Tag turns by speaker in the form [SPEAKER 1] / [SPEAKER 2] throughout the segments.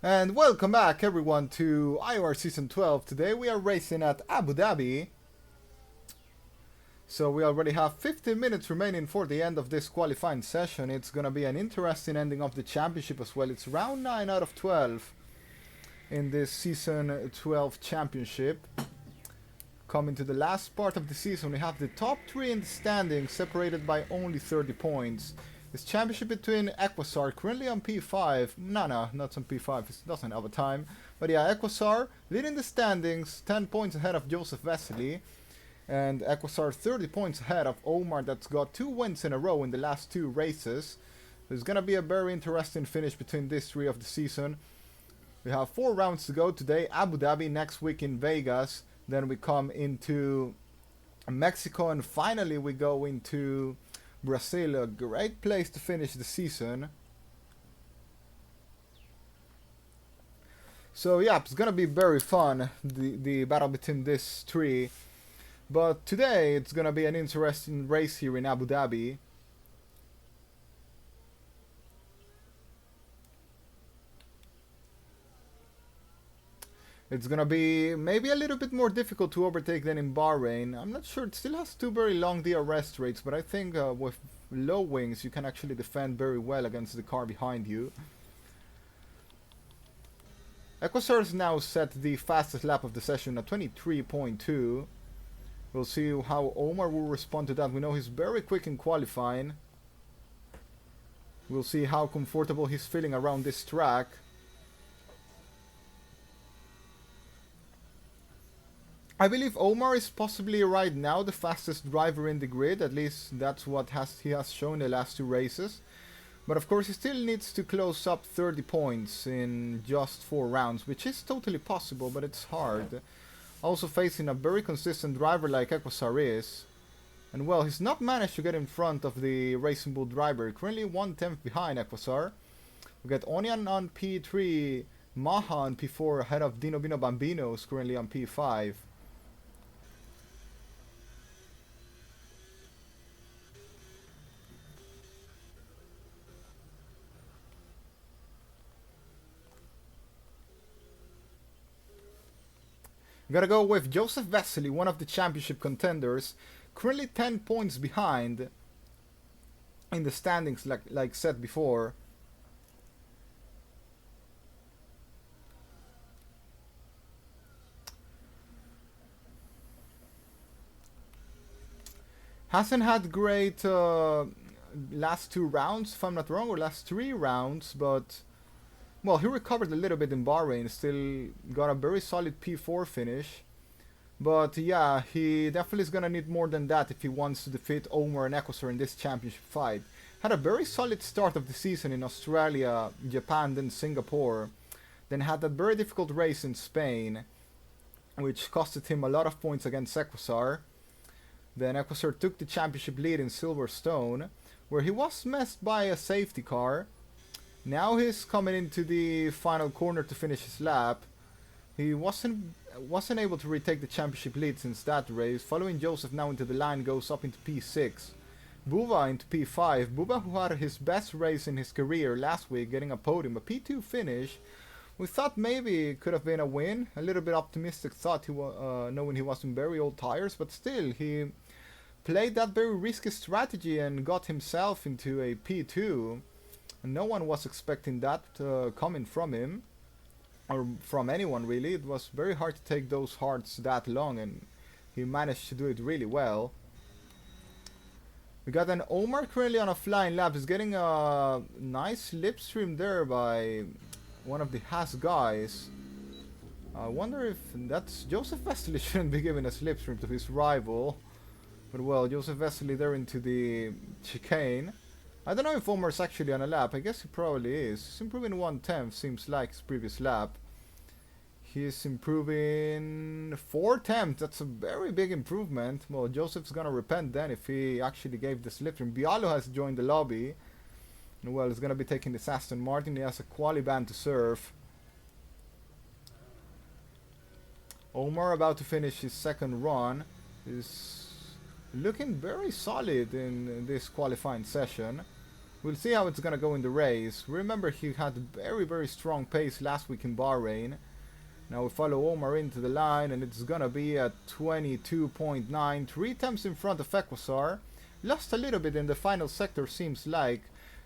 [SPEAKER 1] And welcome back everyone to IOR Season 12. Today we are racing at Abu Dhabi. So we already have 15 minutes remaining for the end of this qualifying session. It's gonna be an interesting ending of the championship as well. It's round 9 out of 12 in this Season 12 championship. Coming to the last part of the season, we have the top 3 in the standings separated by only 30 points. This championship between Equasar, currently on P5. No, not on P5, it doesn't have a time. But yeah, Equasar leading the standings, 10 points ahead of Joseph Vesely. And Equasar 30 points ahead of Omar, that's got 2 wins in a row in the last 2 races. There's gonna be a very interesting finish between these 3 of the season. We have 4 rounds to go today. Abu Dhabi, next week in Vegas. Then we come into Mexico, and finally we go into Brazil, a great place to finish the season. So yeah, it's gonna be very fun, the battle between these 3. But today it's gonna be an interesting race here in Abu Dhabi. It's gonna be maybe a little bit more difficult to overtake than in Bahrain. I'm not sure, it still has 2 very long DRS rates, but I think with low wings you can actually defend very well against the car behind you. Equasar has now set the fastest lap of the session at 23.2. We'll see how Omar will respond to that. We know he's very quick in qualifying. We'll see how comfortable he's feeling around this track. I believe Omar is possibly right now the fastest driver in the grid, at least that's what he has shown the last 2 races. But of course he still needs to close up 30 points in just 4 rounds, which is totally possible, but it's hard. Also facing a very consistent driver like Equasar is. And well, he's not managed to get in front of the Racing Bull driver, currently 1/10 behind Equasar. We got Onion on P3, Maha on P4 ahead of Dino Bino Bambino, who's currently on P5. Gotta go with Joseph Vesely, one of the championship contenders, currently 10 points behind in the standings, like said before. Hasn't had great last 2 rounds, if I'm not wrong, or last 3 rounds, but well, he recovered a little bit in Bahrain, still got a very solid P4 finish. But yeah, he definitely is gonna need more than that if he wants to defeat Omar and Equasar in this championship fight. Had a very solid start of the season in Australia, Japan, then Singapore. Then had that very difficult race in Spain, which costed him a lot of points against Equasar. Then Equasar took the championship lead in Silverstone, where he was messed by a safety car. Now he's coming into the final corner to finish his lap. He wasn't able to retake the championship lead since that race. Following Joseph now into the line, goes up into P6. Buba into P5. Buba, who had his best race in his career last week, getting a podium, a P2 finish. We thought maybe it could have been a win. A little bit optimistic thought, knowing he was in very old tires, but still he played that very risky strategy and got himself into a P2. And no one was expecting that coming from him, or from anyone really. It was very hard to take those hards that long, and he managed to do it really well. We got an Omar currently on a flying lap. He's getting a nice slipstream there by one of the Haas guys. I wonder if that's Joseph Vesely shouldn't be giving a slipstream to his rival. But well, Joseph Vesely there into the chicane. I don't know if Omar's actually on a lap. I guess he probably is. He's improving 1/10, seems like his previous lap. He's improving 4/10. That's a very big improvement. Well, Joseph's gonna repent then if he actually gave the slipstream. Bialo has joined the lobby. And well, he's gonna be taking this Aston Martin. He has a quali ban to serve. Omar about to finish his second run. Is looking very solid in this qualifying session. We'll see how it's gonna go in the race. Remember, he had very, very strong pace last week in Bahrain. Now we follow Omar into the line, and it's gonna be at 22.9, 3 tenths in front of Equasar. Lost a little bit in the final sector, seems like.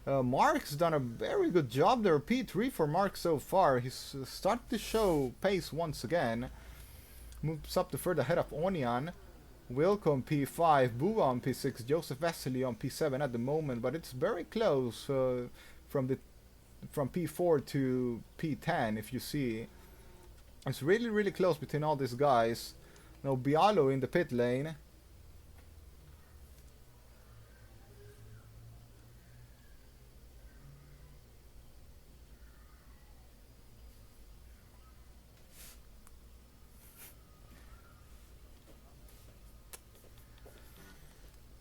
[SPEAKER 1] Mark's done a very good job there. P3 for Mark so far. He's started to show pace once again. Moves up to third ahead of Onian. Wilco on P5, Buva on P6, Joseph Vesely on P7 at the moment, but it's very close from P4 to P10, if you see. It's really, really close between all these guys. Now Bialo in the pit lane.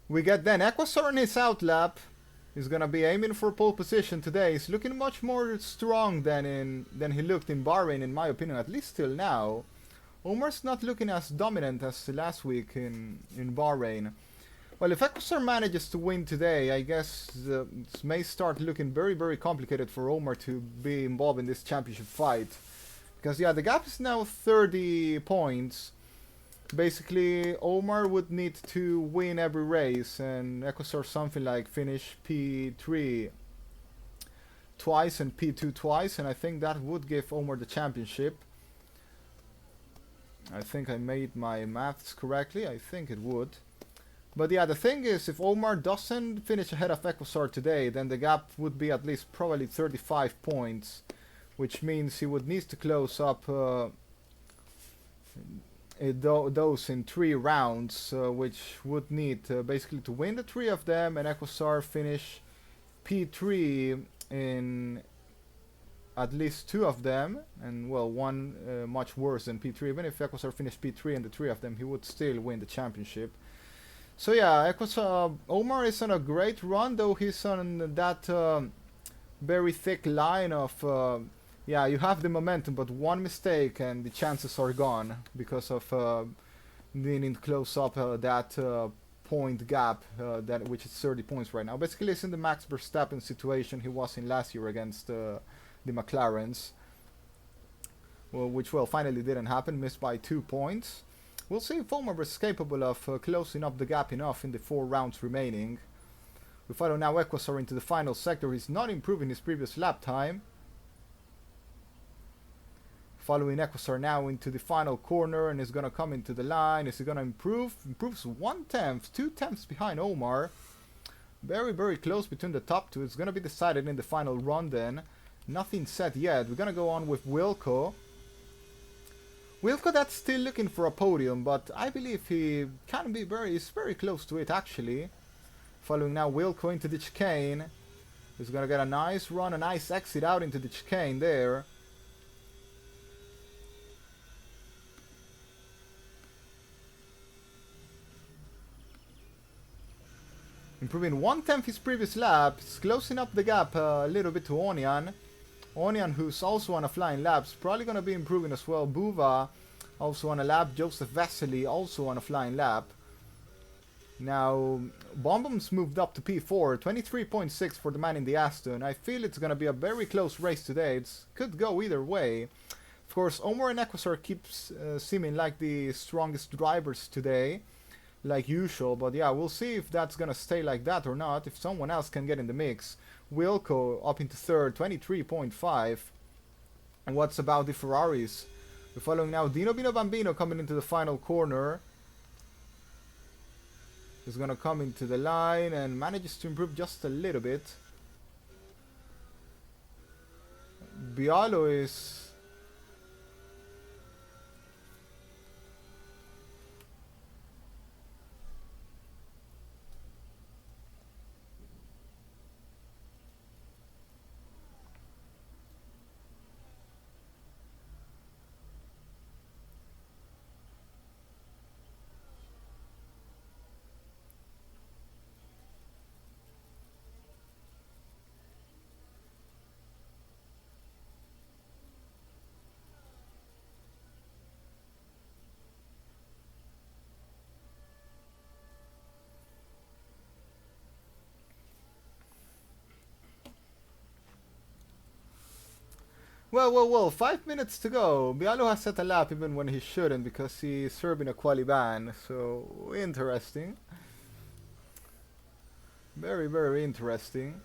[SPEAKER 1] We get then Equasar in his outlap. He's gonna be aiming for pole position today. He's looking much more strong than he looked in Bahrain, in my opinion, at least till now. Omar's not looking as dominant as last week in Bahrain. Well, if Equasar manages to win today, I guess it may start looking very, very complicated for Omar to be involved in this championship fight. Because yeah, the gap is now 30 points. Basically, Omar would need to win every race, and Equasar something like finish P3 twice and P2 twice, and I think that would give Omar the championship. I think I made my maths correctly. I think it would. But yeah, the thing is, if Omar doesn't finish ahead of Equasar today, then the gap would be at least probably 35 points, which means he would need to close up those in 3 rounds, which would need basically to win the 3 of them, and Equasar finish P3 in at least 2 of them, and well, one much worse than P3. Even if Equasar finished P3 in the 3 of them, he would still win the championship. So yeah, Omar is on a great run, though he's on that very thick line of yeah, you have the momentum, but one mistake and the chances are gone because of needing to close up that point gap, which is 30 points right now. Basically, it's in the Max Verstappen situation he was in last year against the McLarens, well, which finally didn't happen, missed by 2 points. We'll see if Omar is capable of closing up the gap enough in the 4 rounds remaining. We follow now Equasar into the final sector. He's not improving his previous lap time. Following Equasar now into the final corner, and is going to come into the line. Is he going to improve? Improves 1 tenth, 2 tenths behind Omar. Very, very close between the top 2. It's going to be decided in the final run then. Nothing set yet. We're going to go on with Wilco. Wilco, that's still looking for a podium, but I believe he can be is very close to it actually. Following now Wilco into the chicane. He's going to get a nice run, a nice exit out into the chicane there. Improving 1 tenth his previous lap, he's closing up the gap a little bit to Onian. Onian, who's also on a flying lap, is probably going to be improving as well. Buva, also on a lap. Joseph Vesely, also on a flying lap. Now, Bombom's moved up to P4, 23.6 for the man in the Aston. I feel it's going to be a very close race today. It could go either way. Of course, Omar and Equasar keeps seeming like the strongest drivers today, like usual, but yeah, we'll see if that's gonna stay like that or not, if someone else can get in the mix. Wilco up into third, 23.5. And what's about the Ferraris? We're following now Dino Bino Bambino coming into the final corner. He's gonna come into the line and manages to improve just a little bit. Bialo is... Well, 5 minutes to go. Bialo has set a lap even when he shouldn't because he's serving a quali ban. So, interesting. Very, very interesting.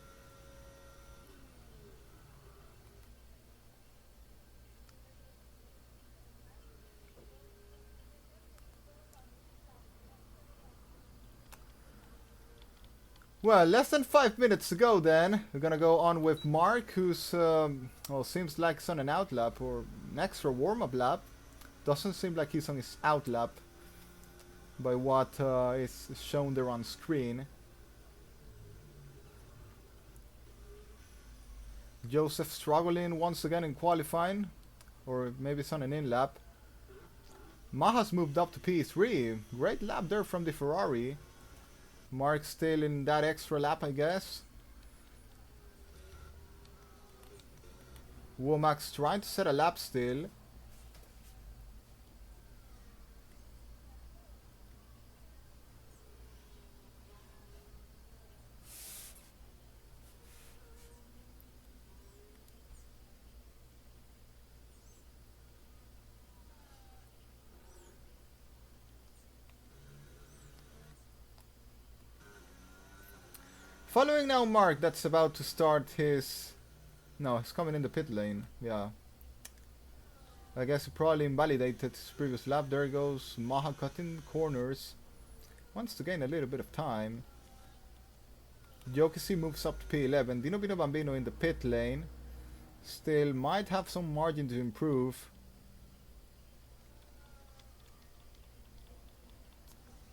[SPEAKER 1] Well, less than 5 minutes to go then. We're gonna go on with Mark, who's, well, seems like he's on an out lap or an extra warm-up lap. Doesn't seem like he's on his out lap by what is shown there on screen. Joseph struggling once again in qualifying, or maybe it's on an in lap. Maha's moved up to P3. Great lap there from the Ferrari. Mark still in that extra lap, I guess. Womack's trying to set a lap still. Following now Mark, that's about to start his... No, he's coming in the pit lane, yeah. I guess he probably invalidated his previous lap. There goes Maha cutting corners. Wants to gain a little bit of time. Jokisi moves up to P11. Dino Bino Bambino in the pit lane. Still might have some margin to improve.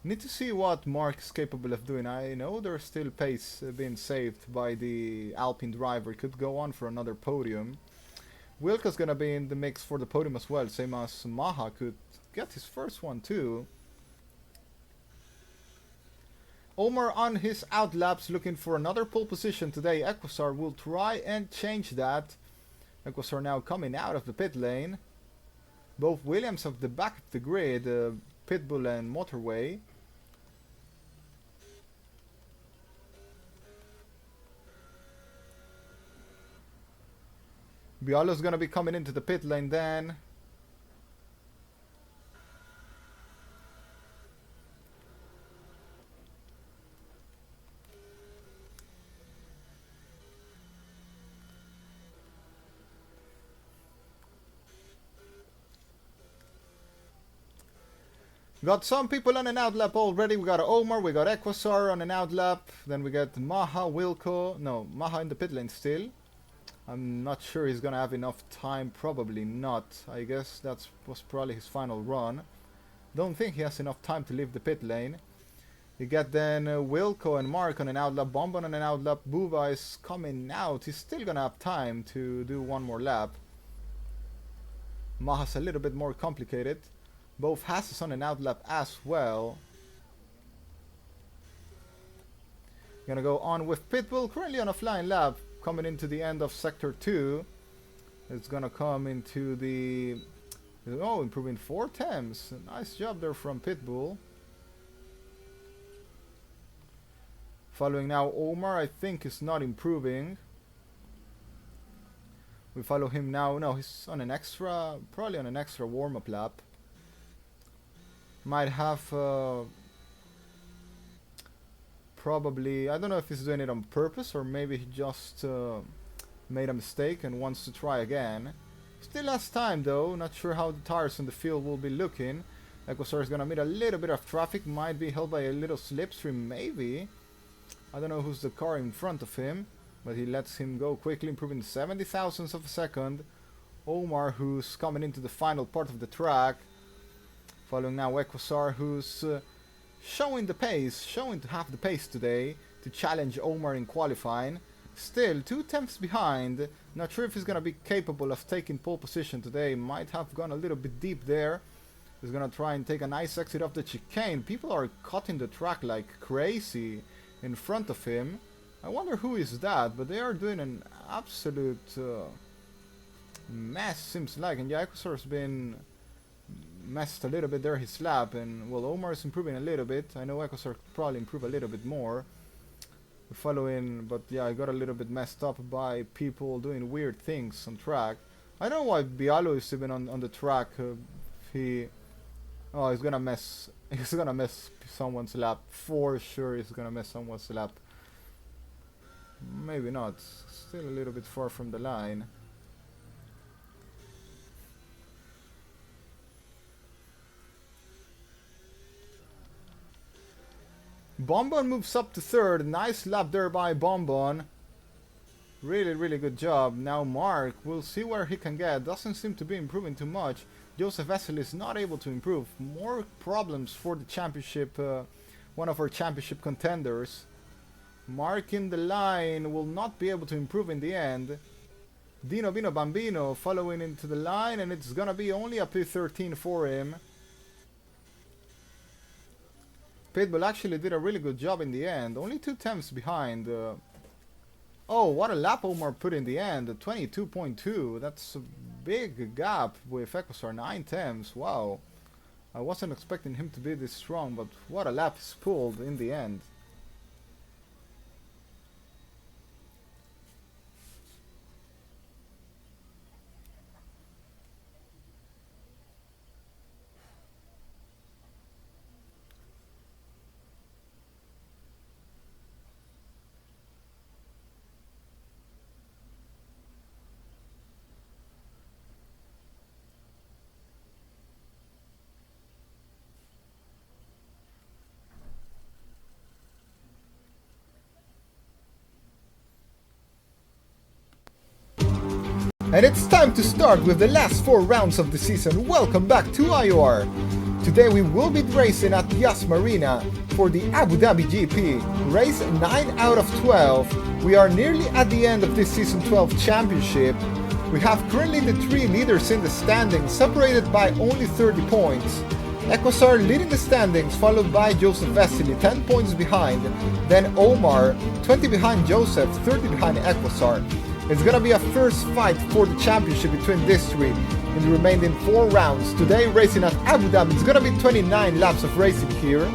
[SPEAKER 1] Need to see what Mark is capable of doing. I know there's still pace being saved by the Alpine driver. Could go on for another podium. Wilco's gonna be in the mix for the podium as well, same as Maha could get his first one too. Omar on his out laps looking for another pole position today. Equasar will try and change that. Equasar now coming out of the pit lane. Both Williams of the back of the grid, Pitbull and Motorway. Bialo's gonna be coming into the pit lane then. Got some people on an out lap already. We got Omar, we got Equasar on an out lap. Then we got Maha, Wilco. No, Maha in the pit lane still. I'm not sure he's gonna have enough time. Probably not. I guess that was probably his final run. Don't think he has enough time to leave the pit lane. You get then Wilco and Mark on an out lap. Bonbon on an out lap. Buva is coming out. He's still gonna have time to do one more lap. Maha's a little bit more complicated. Both Hasses on an out lap as well. Gonna go on with Pitbull, currently on a flying lap, coming into the end of sector 2. It's gonna come into the... Oh, improving 4 temps. Nice job there from Pitbull. Following now Omar, I think is not improving. We follow him now. No, he's on an extra, probably on an extra warm-up lap. Might have probably, I don't know if he's doing it on purpose or maybe he just made a mistake and wants to try again. Still has time though, not sure how the tires in the field will be looking. Equasar is gonna meet a little bit of traffic, might be held by a little slipstream maybe. I don't know who's the car in front of him, but he lets him go quickly, improving 70 thousandths of a second. Omar, who's coming into the final part of the track. Following now Equasar, who's showing the pace, showing to have the pace today to challenge Omar in qualifying. Still 2 tenths behind. Not sure if he's gonna be capable of taking pole position today. Might have gone a little bit deep there. He's gonna try and take a nice exit off the chicane. People are cutting the track like crazy in front of him. I wonder who is that, but they are doing an absolute mess, seems like. And yeah, Equasar's been messed a little bit there his lap, and well, Omar is improving a little bit. I know Equasar could probably improve a little bit more. We follow in, but yeah, I got a little bit messed up by people doing weird things on track. I don't know why Bialo is even on the track. He... Oh, he's gonna mess... He's gonna mess someone's lap. For sure he's gonna mess someone's lap. Maybe not. Still a little bit far from the line. Bonbon moves up to third. Nice lap there by Bonbon. Really, really good job. Now Mark, we'll see where he can get. Doesn't seem to be improving too much. Joseph Vesely is not able to improve. More problems for the championship, one of our championship contenders. Mark in the line will not be able to improve in the end. Dino Bino Bambino following into the line, and it's gonna be only a P13 for him. Pitbull actually did a really good job in the end. Only 2 tenths behind. Oh, what a lap Omar put in the end. 22.2. That's a big gap with Equusar. 9 tenths. Wow. I wasn't expecting him to be this strong, but what a lap he's pulled in the end. And it's time to start with the last 4 rounds of the season. Welcome back to IOR. Today we will be racing at Yas Marina for the Abu Dhabi GP. Race 9 out of 12. We are nearly at the end of this season 12 championship. We have currently the 3 leaders in the standings, separated by only 30 points. Equusar leading the standings, followed by Joseph Vesely, 10 points behind. Then Omar, 20 behind Joseph, 30 behind Equusar. It's gonna be a first fight for the championship between these 3 in the remaining 4 rounds. Today racing at Abu Dhabi, it's gonna be 29 laps of racing here.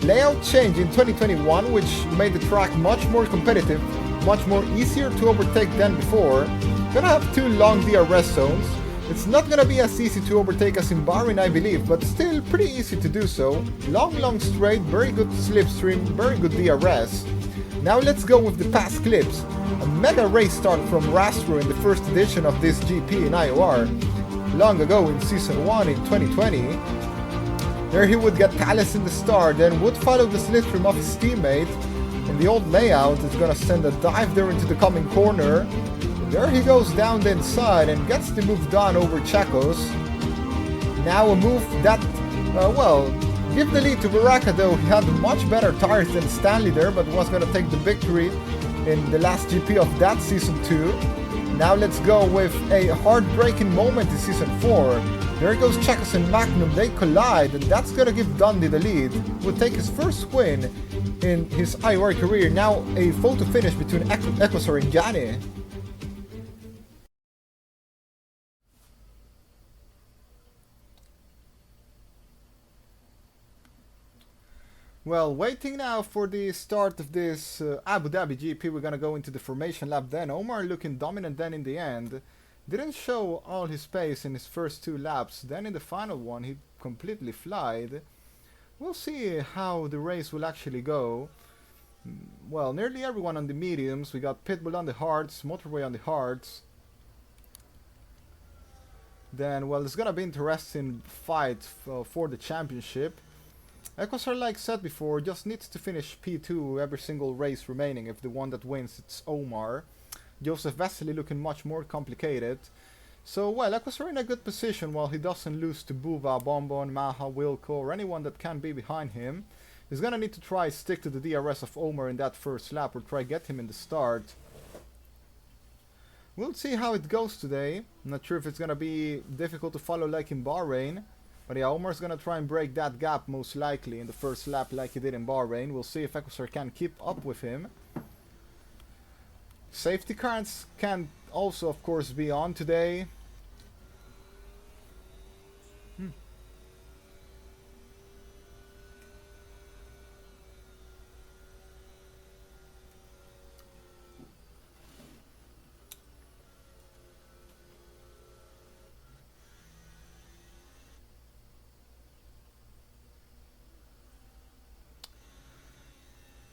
[SPEAKER 1] Layout change in 2021, which made the track much more competitive, much more easier to overtake than before. Gonna have 2 long DRS zones. It's not gonna be as easy to overtake as in Bahrain, I believe, but still pretty easy to do so. Long straight, very good slipstream, very good DRS. Now let's go with the past clips. A mega race start from Rastro in the first edition of this GP in IOR, long ago in Season 1 in 2020. There he would get Thales in the start, then would follow the slipstream of his teammate. In the old layout, it's gonna send a dive there into the coming corner. There he goes down the inside and gets the move done over Chacos. Now a move that, give the lead to Baraka, though. He had much better tires than Stanley there, but was going to take the victory in the last GP of that Season 2. Now let's go with a heartbreaking moment in Season 4. There goes Chacos and Magnum, they collide, and that's going to give Dundee the lead. Would take his first win in his IOR career. Now a photo finish between Equusar and Gianni. Well, waiting now for the start of this Abu Dhabi GP. We're gonna go into the formation lap then. Omar looking dominant then in the end. Didn't show all his pace in his first 2 laps. Then in the final one he completely flied. We'll see how the race will actually go. Well, nearly everyone on the mediums. We got Pitbull on the hards, Motorway on the hards. Then, well, it's gonna be interesting fight for the championship. Equusar, like said before, just needs to finish P2 every single race remaining. If the one that wins, it's Omar. Joseph Vesely looking much more complicated. So, well, Equusar in a good position while he doesn't lose to Buva, Bonbon, Maha, Wilco, or anyone that can be behind him. He's gonna need to try stick to the DRS of Omar in that first lap or try get him in the start. We'll see how it goes today. I'm not sure if it's gonna be difficult to follow like in Bahrain. But yeah, Omar's gonna try and break that gap most likely in the first lap like he did in Bahrain. We'll see if Equusar can keep up with him. Safety cars can also, of course, be on today.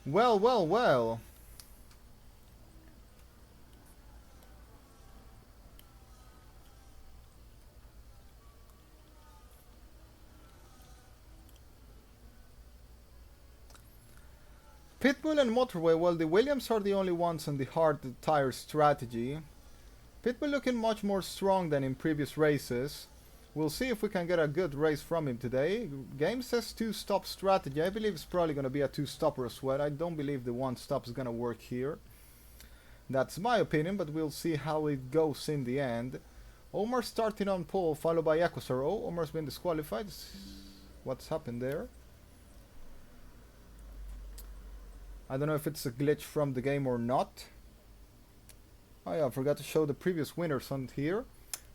[SPEAKER 1] Well, well, well. Pitbull and Motorway, well, the Williams are the only ones on the hard tire strategy. Pitbull looking much more strong than in previous races. We'll see if we can get a good race from him today. Game says two-stop strategy. I believe it's probably going to be a two-stopper as well. I don't believe the one-stop is going to work here. That's my opinion, but we'll see how it goes in the end. Omar starting on pole, followed by Equusar. Oh, Omar's been disqualified. What's happened there? I don't know if it's a glitch from the game or not. Oh yeah, I forgot to show the previous winners on here.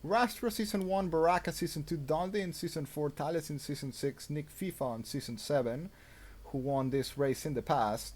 [SPEAKER 1] Rastra Season 1, Baraka Season 2, Dundee in Season 4, Thales in Season 6, Nick FIFA in Season 7, who won this race in the past.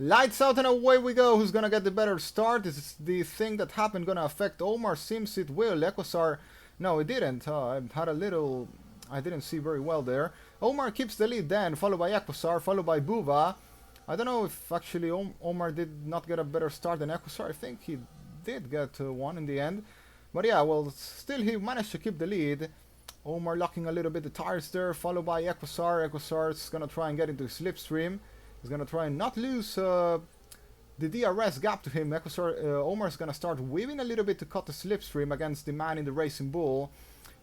[SPEAKER 1] Lights out and away we go. Who's gonna get the better start? Is the thing that happened gonna affect Omar? Seems it will. Equusar, no, it didn't. I had a little, I didn't see very well there. Omar keeps the lead then, followed by Equusar, followed by Buva. I don't know if actually Omar did not get a better start than Equusar. I think he did get one in the end. But yeah, well, still he managed to keep the lead. Omar locking a little bit the tires there, followed by Equusar. Equusar's gonna try and get into slipstream. He's gonna try and not lose the DRS gap to him. Omar's gonna start weaving a little bit to cut the slipstream against the man in the Racing Bull.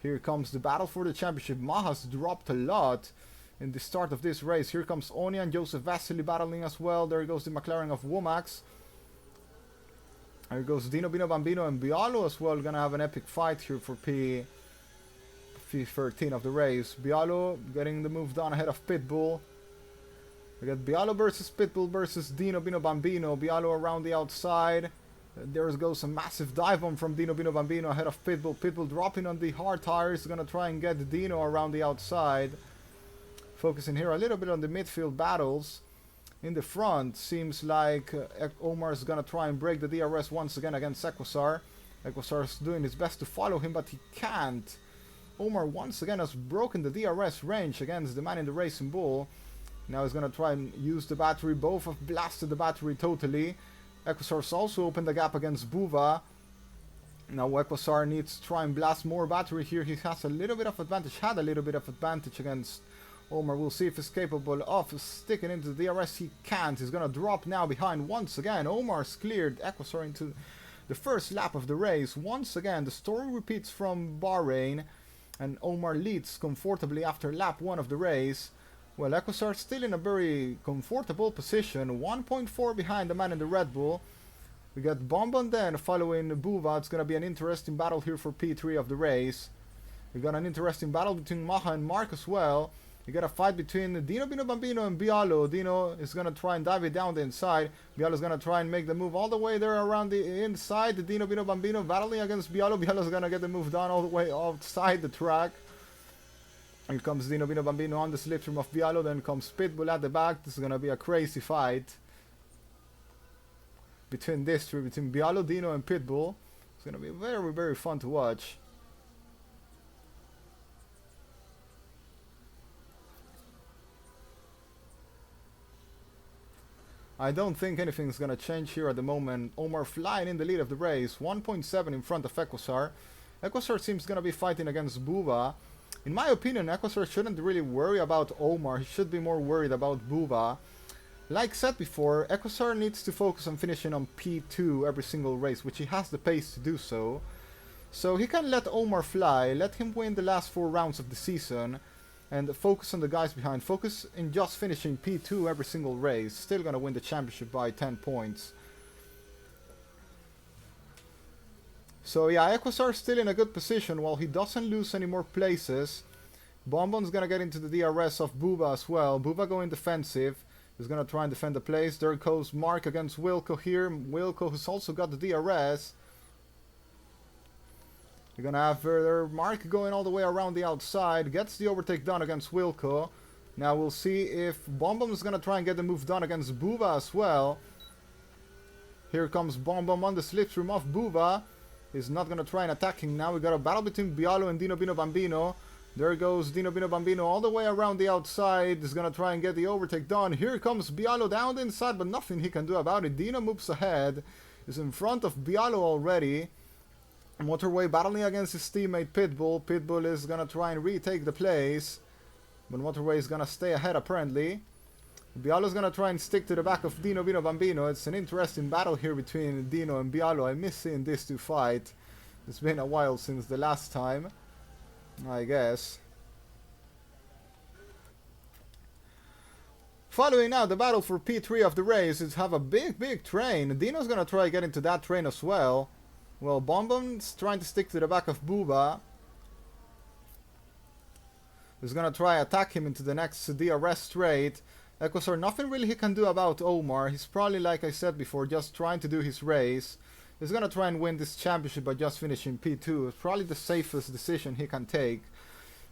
[SPEAKER 1] Here comes the battle for the championship. Maha's dropped a lot in the start of this race. Here comes Oni and Joseph Vasily battling as well. There goes the McLaren of Womax. Here goes Dino Bino Bambino and Bialo as well. Gonna have an epic fight here for P13 of the race. Bialo getting the move done ahead of Pitbull. We got Bialo versus Pitbull versus Dino Bino Bambino. Bialo around the outside. There goes a massive dive bomb from Dino Bino Bambino ahead of Pitbull. Pitbull dropping on the hard tires. Gonna try and get Dino around the outside. Focusing here a little bit on the midfield battles. In the front, seems like Omar's gonna try and break the DRS once again against Equusar. Equusar's doing his best to follow him, but he can't. Omar once again has broken the DRS range against the man in the Racing Bull. Now he's gonna try and use the battery. Both have blasted the battery totally. Equusar's also opened the gap against Buva. Now Equusar needs to try and blast more battery here. He has a little bit of advantage, had a little bit of advantage against Omar. We'll see if he's capable of sticking into the DRS. He can't. He's gonna drop now behind once again. Omar's cleared Equusar into the first lap of the race. Once again, the story repeats from Bahrain, and Omar leads comfortably after lap 1 of the race. Well, Equusar still in a very comfortable position, 1.4 behind the man in the Red Bull. We got Bonbon then following Buva. It's going to be an interesting battle here for P3 of the race. We got an interesting battle between Maha and Mark as well. We got a fight between Dino Bino Bambino and Bialo. Dino is going to try and dive it down the inside. Bialo is going to try and make the move all the way there around the inside. Dino Bino Bambino battling against Bialo. Bialo is going to get the move done all the way outside the track. Here comes Dino Bino Bambino on the slipstream of Bialo, then comes Pitbull at the back. This is gonna be a crazy fight between these three, between Bialo, Dino and Pitbull. It's gonna be very, very fun to watch. I don't think anything's gonna change here at the moment. Omar flying in the lead of the race, 1.7 in front of Equusar. Equusar seems gonna be fighting against Buva. In my opinion, Equusar shouldn't really worry about Omar. He should be more worried about Buva. Like said before, Equusar needs to focus on finishing on P2 every single race, which he has the pace to do so. So he can let Omar fly, let him win the last 4 rounds of the season, and focus on the guys behind. Focus in just finishing P2 every single race. Still gonna win the championship by 10 points. So yeah, Equusar still in a good position while he doesn't lose any more places. Bonbon's gonna get into the DRS of Buva as well. Buva going defensive. He's gonna try and defend the place. There goes Mark against Wilco here. Wilco has also got the DRS. You're gonna have Mark going all the way around the outside. Gets the overtake done against Wilco. Now we'll see if Bonbon is gonna try and get the move done against Buva as well. Here comes Bomb Bomb on the slipstream of Buba. He's not gonna try and attacking now. We got a battle between Bialo and Dino Bino Bambino. There goes Dino Bino Bambino all the way around the outside. He's gonna try and get the overtake done. Here comes Bialo down the inside, but nothing he can do about it. Dino moves ahead. Is in front of Bialo already. Motorway battling against his teammate Pitbull. Pitbull is gonna try and retake the place. But Motorway is gonna stay ahead apparently. Bialo's gonna try and stick to the back of Dino Bino Bambino. It's an interesting battle here between Dino and Bialo. I miss seeing these two fight. It's been a while since the last time, I guess. Following now the battle for P3 of the race is have a big train. Dino's gonna try to get into that train as well. Well, Bombom's trying to stick to the back of Buba. He's gonna try attack him into the next DRS straight. Equosar, nothing really he can do about Omar. He's probably, like I said before, just trying to do his race. He's gonna try and win this championship by just finishing P2. It's probably the safest decision he can take.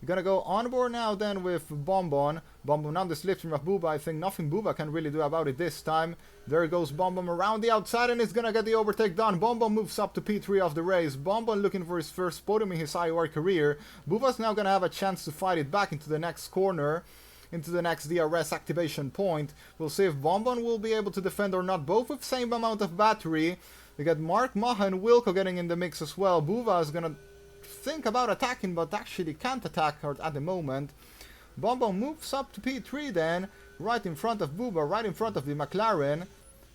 [SPEAKER 1] We're gonna go on board now then with Bonbon. Bonbon on the slipstream of Buba. I think nothing Buba can really do about it this time. There goes Bonbon around the outside and it's gonna get the overtake done. Bonbon moves up to P3 of the race. Bonbon looking for his first podium in his IOR career. Buba's now gonna have a chance to fight it back into the next corner, into the next DRS activation point. We'll see if Bonbon will be able to defend or not, both with same amount of battery. We got Mark, Maha and Wilco getting in the mix as well. Buba is gonna think about attacking, but actually can't attack her at the moment. Bonbon moves up to P3 then, right in front of Buba, right in front of the McLaren.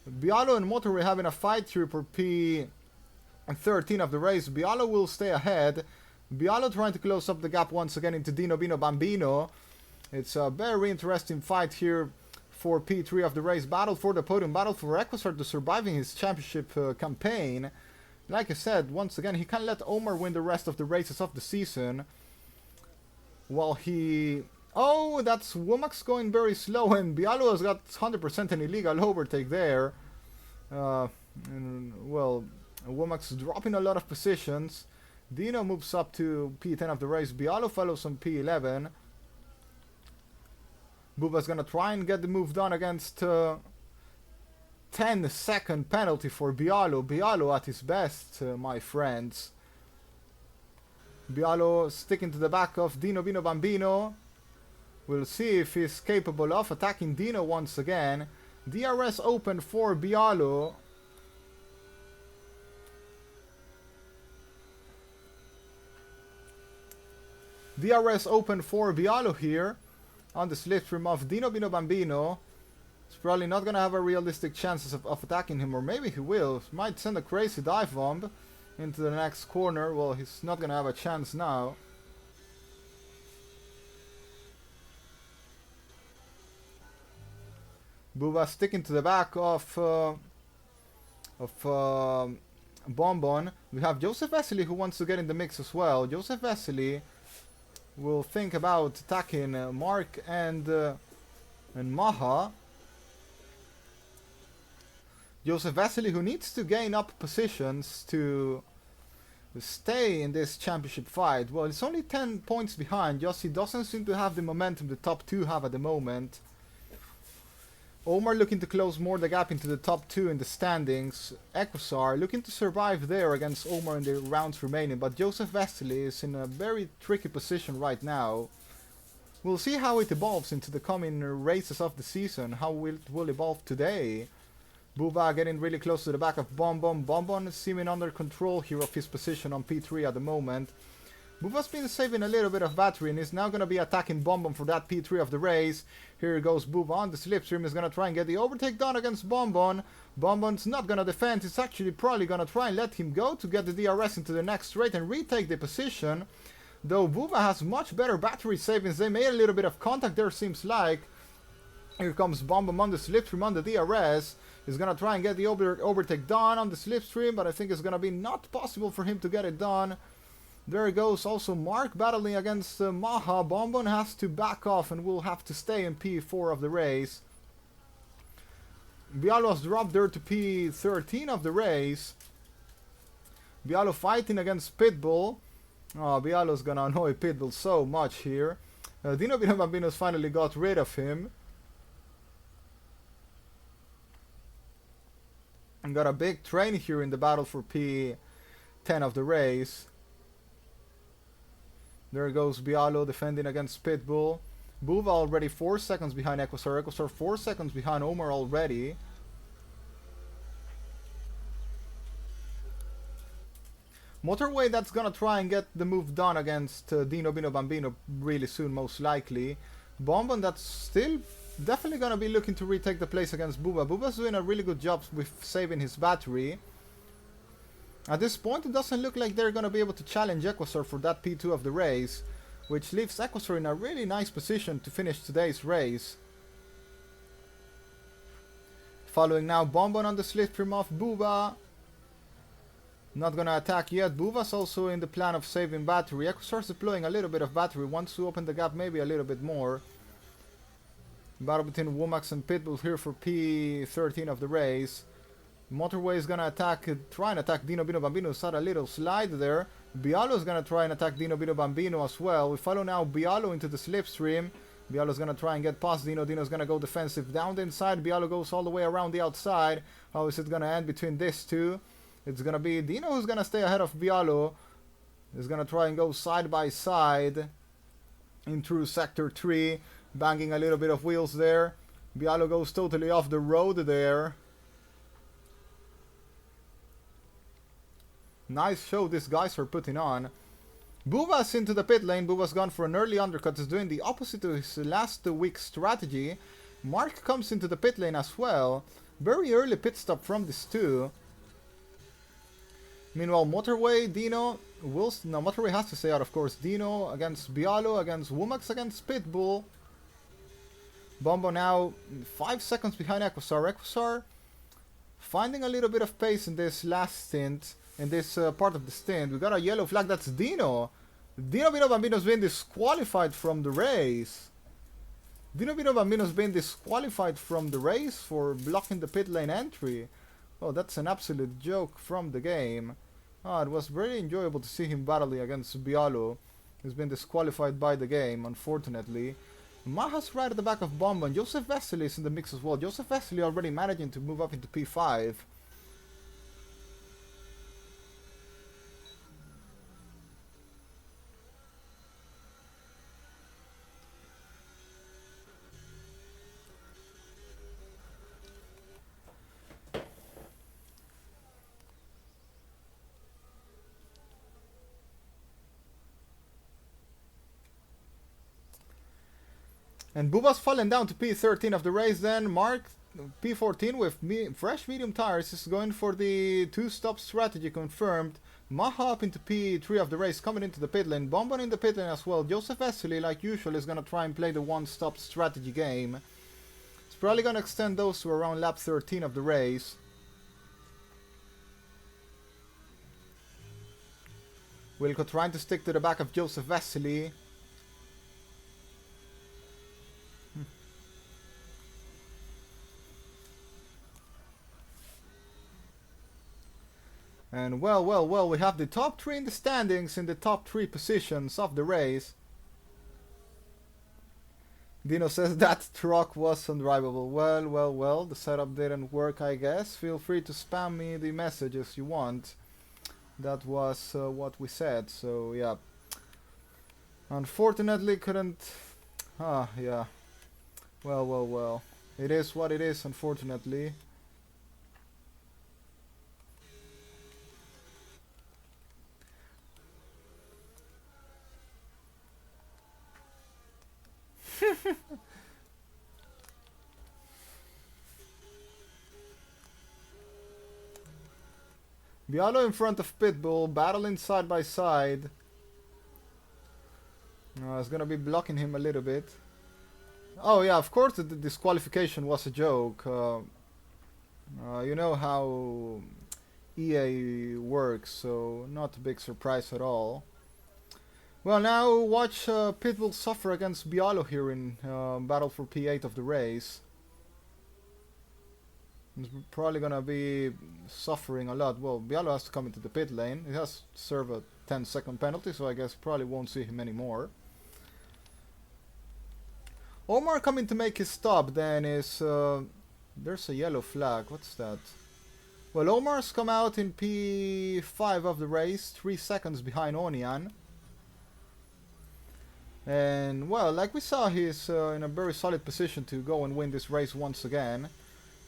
[SPEAKER 1] Bialo and Motorway having a fight here for P13 of the race. Bialo will stay ahead. Bialo trying to close up the gap once again into Dino Bino Bambino. It's a very interesting fight here for P3 of the race. Battle for the podium, battle for Equosar to surviving his championship campaign. Like I said, once again, he can't let Omar win the rest of the races of the season. While he... Oh, that's Womack's going very slow, and Bialo has got 100% an illegal overtake there. Well, Womack's dropping a lot of positions. Dino moves up to P10 of the race. Bialo follows on P11. Buba's gonna try and get the move done against 10-second penalty for Bialo. Bialo at his best, my friends. Bialo sticking to the back of Dino Bino Bambino. We'll see if he's capable of attacking Dino once again. DRS open for Bialo. DRS open for Bialo here on the slipstream of Dino Bino Bambino. He's probably not gonna have a realistic chances of attacking him, or maybe he will. Might send a crazy dive bomb into the next corner. Well, he's not gonna have a chance now. Buba sticking to the back of Bonbon. We have Joseph Vesely who wants to get in the mix as well. Joseph Vesely will think about attacking Mark and Maha. Joseph Vesely who needs to gain up positions to stay in this championship fight. Well, it's only 10 points behind. Just he doesn't seem to have the momentum the top two have at the moment. Omar looking to close more the gap into the top two in the standings. Equosar looking to survive there against Omar in the rounds remaining. But Joseph Vesely is in a very tricky position right now. We'll see how it evolves into the coming races of the season. How it will evolve today. Buba getting really close to the back of Bonbon. Bonbon is seeming under control here of his position on P3 at the moment. Buba's been saving a little bit of battery and is now going to be attacking Bonbon for that P3 of the race. Here goes Buba on the slipstream. Is going to try and get the overtake done against Bonbon. Bonbon's not going to defend. He's actually probably going to try and let him go to get the DRS into the next straight and retake the position. Though Buba has much better battery savings. They made a little bit of contact there, seems like. Here comes Bonbon on the slipstream on the DRS. He's going to try and get the overtake done on the slipstream, but I think it's going to be not possible for him to get it done. There goes also Mark battling against Maha. Bonbon has to back off and will have to stay in P4 of the race. Bialo's dropped there to P13 of the race. Bialo fighting against Pitbull. Oh, Bialo's gonna annoy Pitbull so much here. Dino Bino Bambino's finally got rid of him. Got a big train here in the battle for P10 of the race. There goes Bialo defending against Pitbull. Buva already 4 seconds behind Equasar. Equasar 4 seconds behind Omar already. Motorway that's gonna try and get the move done against Dino Bino Bambino really soon, most likely. Bonbon that's still definitely gonna be looking to retake the place against Buba. Buba's doing a really good job with saving his battery. At this point, it doesn't look like they're gonna be able to challenge Equasar for that P2 of the race, which leaves Equasar in a really nice position to finish today's race. Following now Bonbon on the slipstream off Buba. Not gonna attack yet. Buva's also in the plan of saving battery. Equasar's deploying a little bit of battery. Wants to open the gap maybe a little bit more. Battle between Womax and Pitbull here for P13 of the race. Motorway is gonna try and attack Dino Bino Bambino. Had a little slide there. Bialo is gonna try and attack Dino Bino Bambino as well. We follow now Bialo into the slipstream. Bialo's gonna try and get past Dino. Dino's gonna go defensive down the inside. Bialo goes all the way around the outside. How is it gonna end between these two? It's gonna be Dino who's gonna stay ahead of Bialo. He's gonna try and go side by side in through sector 3, banging a little bit of wheels there. Bialo goes totally off the road there. Nice show these guys are putting on. Buva's into the pit lane. Buva's gone for an early undercut. He's doing the opposite to his last week's strategy. Mark comes into the pit lane as well. Very early pit stop from these two. Meanwhile, Motorway, Dino, Motorway has to stay out, of course. Dino against Bialo, against Womax, against Pitbull. Bombo now 5 seconds behind Equasar. Equasar finding a little bit of pace in this last stint, in this part of the stint. We got a yellow flag, that's Dino. Dino Bino Bambino's been disqualified from the race. Dino Bino Bambino's been disqualified from the race for blocking the pit lane entry. Oh, that's an absolute joke from the game. It was very enjoyable to see him battling against Bialo. He's been disqualified by the game, unfortunately. Maha's right at the back of Bomba, and Joseph Vesely is in the mix as well. Joseph Vesely already managing to move up into P5. And Buba's fallen down to P13 of the race then. Mark, P14 with fresh medium tires, is going for the two-stop strategy confirmed. Maha up into P3 of the race, coming into the pit lane. Bonbon in the pit lane as well. Joseph Vesely, like usual, is going to try and play the one-stop strategy game. It's probably going to extend those to around lap 13 of the race. Wilco trying to stick to the back of Joseph Vesely. And well, we have the top 3 in the standings in the top 3 positions of the race. Dino says that truck was undrivable. Well, the setup didn't work, I guess. Feel free to spam me the messages you want. That was what we said, so yeah. Unfortunately couldn't... yeah. Well. It is what it is, unfortunately. Bialo in front of Pitbull, battling side by side. It's gonna be blocking him a little bit. Oh yeah, of course the disqualification was a joke. You know how EA works, so not a big surprise at all. Well, now watch Pitbull suffer against Bialo here in battle for P8 of the race. He's probably gonna be suffering a lot. Well, Bialo has to come into the pit lane. He has to serve a 10-second penalty, so I guess probably won't see him anymore. Omar coming to make his stop then is... there's a yellow flag. What's that? Well, Omar's come out in P5 of the race, 3 seconds behind Onian. And, well, like we saw, he's in a very solid position to go and win this race once again.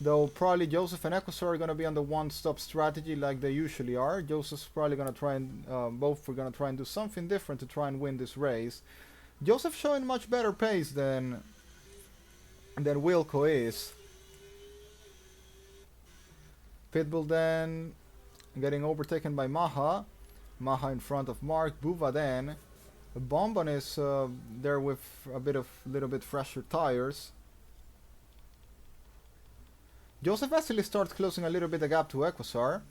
[SPEAKER 1] Though probably Joseph and Equusar are going to be on the one-stop strategy like they usually are. Joseph's probably going to try and, both are going to try and do something different to try and win this race. Joseph showing much better pace than Wilco is. Pitbull then getting overtaken by Maha. Maha in front of Mark. Buva then. Bonbon is there with a little bit fresher tires. Joseph Vesely starts closing a little bit the gap to Equusar.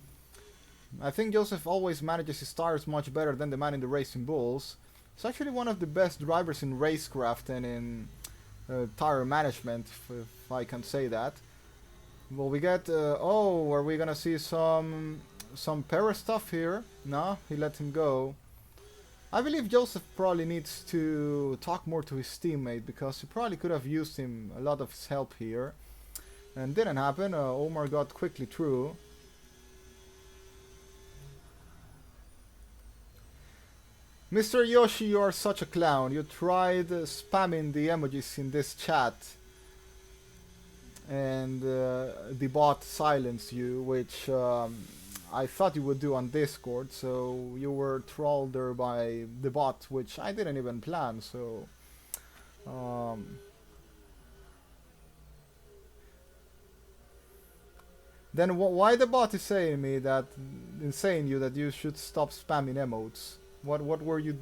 [SPEAKER 1] I think Joseph always manages his tires much better than the man in the Racing Bulls. He's actually one of the best drivers in racecraft and in tire management, if I can say that. Well, we get... oh, are we gonna see some Perez stuff here? No, he let him go. I believe Joseph probably needs to talk more to his teammate, because he probably could have used him a lot of his help here. And didn't happen. Omar got quickly through. Mr. Yoshi, you are such a clown. You tried spamming the emojis in this chat. And the bot silenced you, which I thought you would do on Discord. So you were trolled there by the bot, which I didn't even plan. So... then why the bot is saying you that you should stop spamming emotes? What were you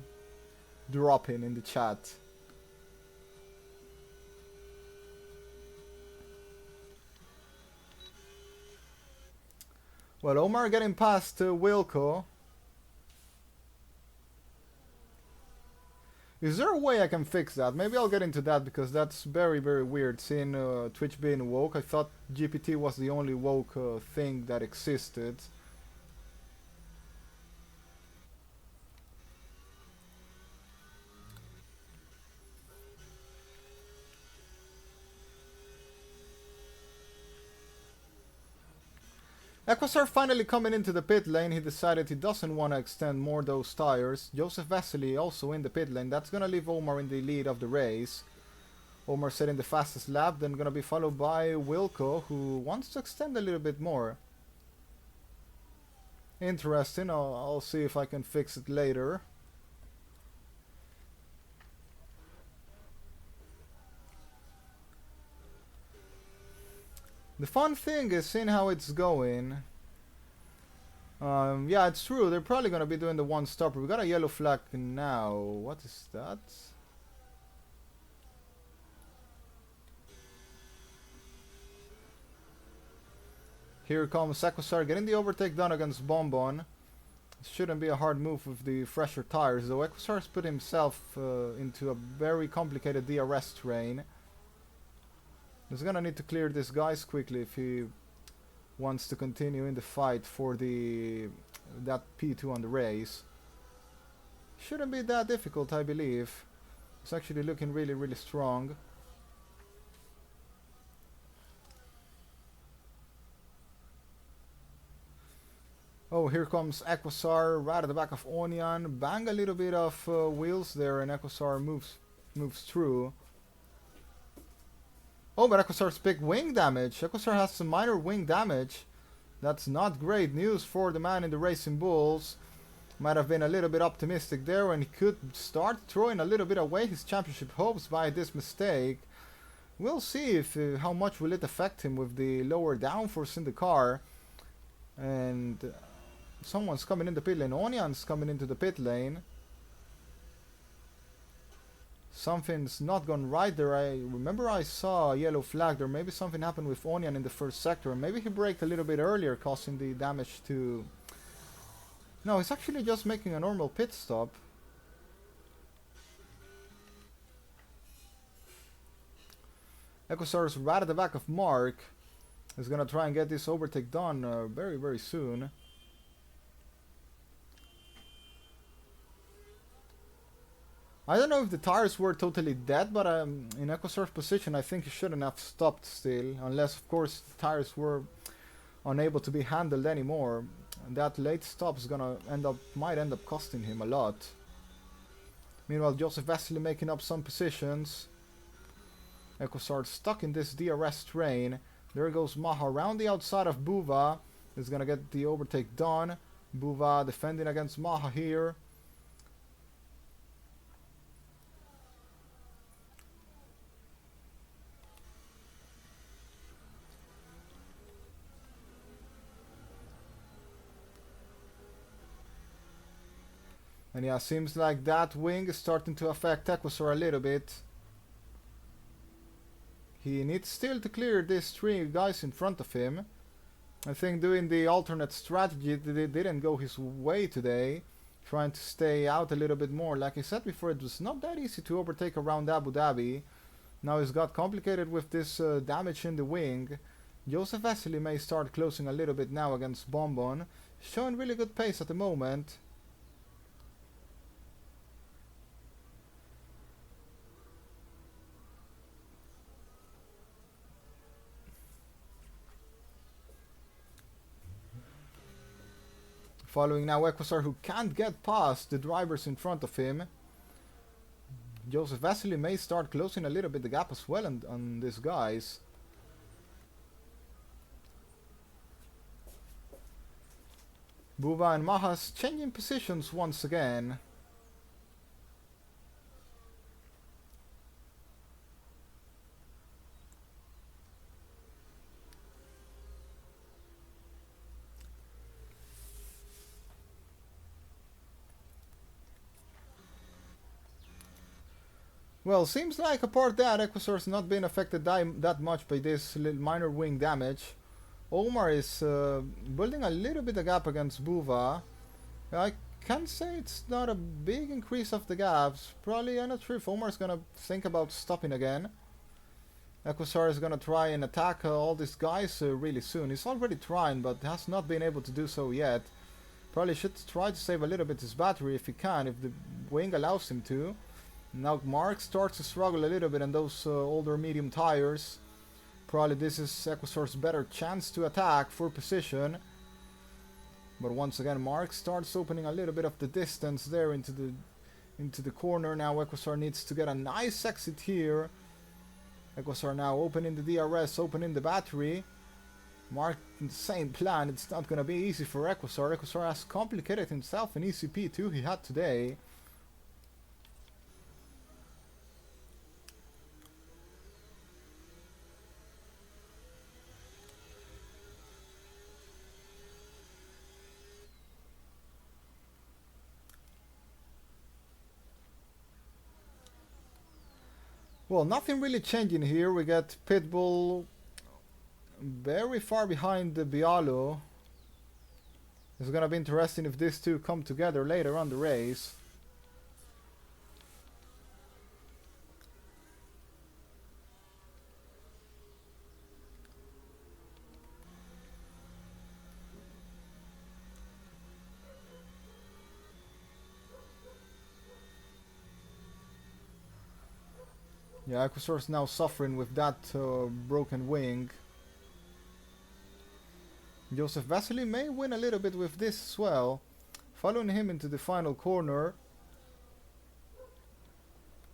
[SPEAKER 1] dropping in the chat? Well, Omar getting past Wilco. Is there a way I can fix that? Maybe I'll get into that, because that's very, very weird, seeing Twitch being woke. I thought GPT was the only woke thing that existed. Equusar finally coming into the pit lane. He decided he doesn't want to extend more those tires. Joseph Vesely also in the pit lane. That's going to leave Omar in the lead of the race. Omar setting the fastest lap, then going to be followed by Wilco, who wants to extend a little bit more. Interesting. I'll see if I can fix it later. The fun thing is seeing how it's going. Yeah, it's true. They're probably going to be doing the one-stopper. We got a yellow flag now. What is that? Here comes Equusar getting the overtake done against Bonbon. Shouldn't be a hard move with the fresher tires, though. Equusar's put himself into a very complicated DRS terrain. He's gonna need to clear these guys quickly if he wants to continue in the fight for that P2 on the race. Shouldn't be that difficult, I believe. It's actually looking really, really strong. Oh, here comes Equusar right at the back of Onion. Bang a little bit of wheels there, and Equusar moves through. Oh, but Equusar's big wing damage. Equusar has some minor wing damage. That's not great news for the man in the Racing Bulls. Might have been a little bit optimistic there, and he could start throwing a little bit away his championship hopes by this mistake. We'll see if how much will it affect him with the lower downforce in the car. And someone's coming in the pit lane. Onion's coming into the pit lane. Something's not gone right there. I remember I saw a yellow flag there. Maybe something happened with Onion in the first sector. Maybe he braked a little bit earlier, causing the damage to... No, he's actually just making a normal pit stop. Equusar's right at the back of Mark. He's gonna try and get this overtake done very, very soon. I don't know if the tires were totally dead, but in Equusar's position, I think he shouldn't have stopped still. Unless, of course, the tires were unable to be handled anymore. And that late stop is gonna might end up costing him a lot. Meanwhile, Joseph Vasily making up some positions. Ecosar stuck in this DRS train. There goes Maha around the outside of Buva. Is gonna get the overtake done. Buva defending against Maha here. And yeah, seems like that wing is starting to affect Equusor a little bit. He needs still to clear these three guys in front of him. I think doing the alternate strategy didn't go his way today. Trying to stay out a little bit more. Like I said before, it was not that easy to overtake around Abu Dhabi. Now it's got complicated with this damage in the wing. Joseph Vasily may start closing a little bit now against Bonbon. Showing really good pace at the moment. Following now Equusar, who can't get past the drivers in front of him. Joseph Vasily may start closing a little bit the gap as well on these guys. Buva and Mahas changing positions once again. Well, seems like apart that Equusor's not been affected that much by this little minor wing damage. Omar is building a little bit of gap against Buva. I can't say it's not a big increase of the gaps. Probably, I'm not sure if Omar's gonna think about stopping again. Equusar is gonna try and attack all these guys really soon. He's already trying, but has not been able to do so yet. Probably should try to save a little bit his battery if he can, if the wing allows him to. Now Mark starts to struggle a little bit on those older medium tires. Probably this is Equusor's better chance to attack for position. But once again, Mark starts opening a little bit of the distance there into the corner. Now Equusor needs to get a nice exit here. Equusor now opening the DRS, opening the battery. Mark, the same plan. It's not gonna be easy for Equusor. Equusor has complicated himself in ECP2 he had today. Well, nothing really changing here. We got Pitbull very far behind the Bialo. It's gonna be interesting if these two come together later on the race. Yeah, Equusor's now suffering with that broken wing. Joseph Vasily may win a little bit with this as well. Following him into the final corner.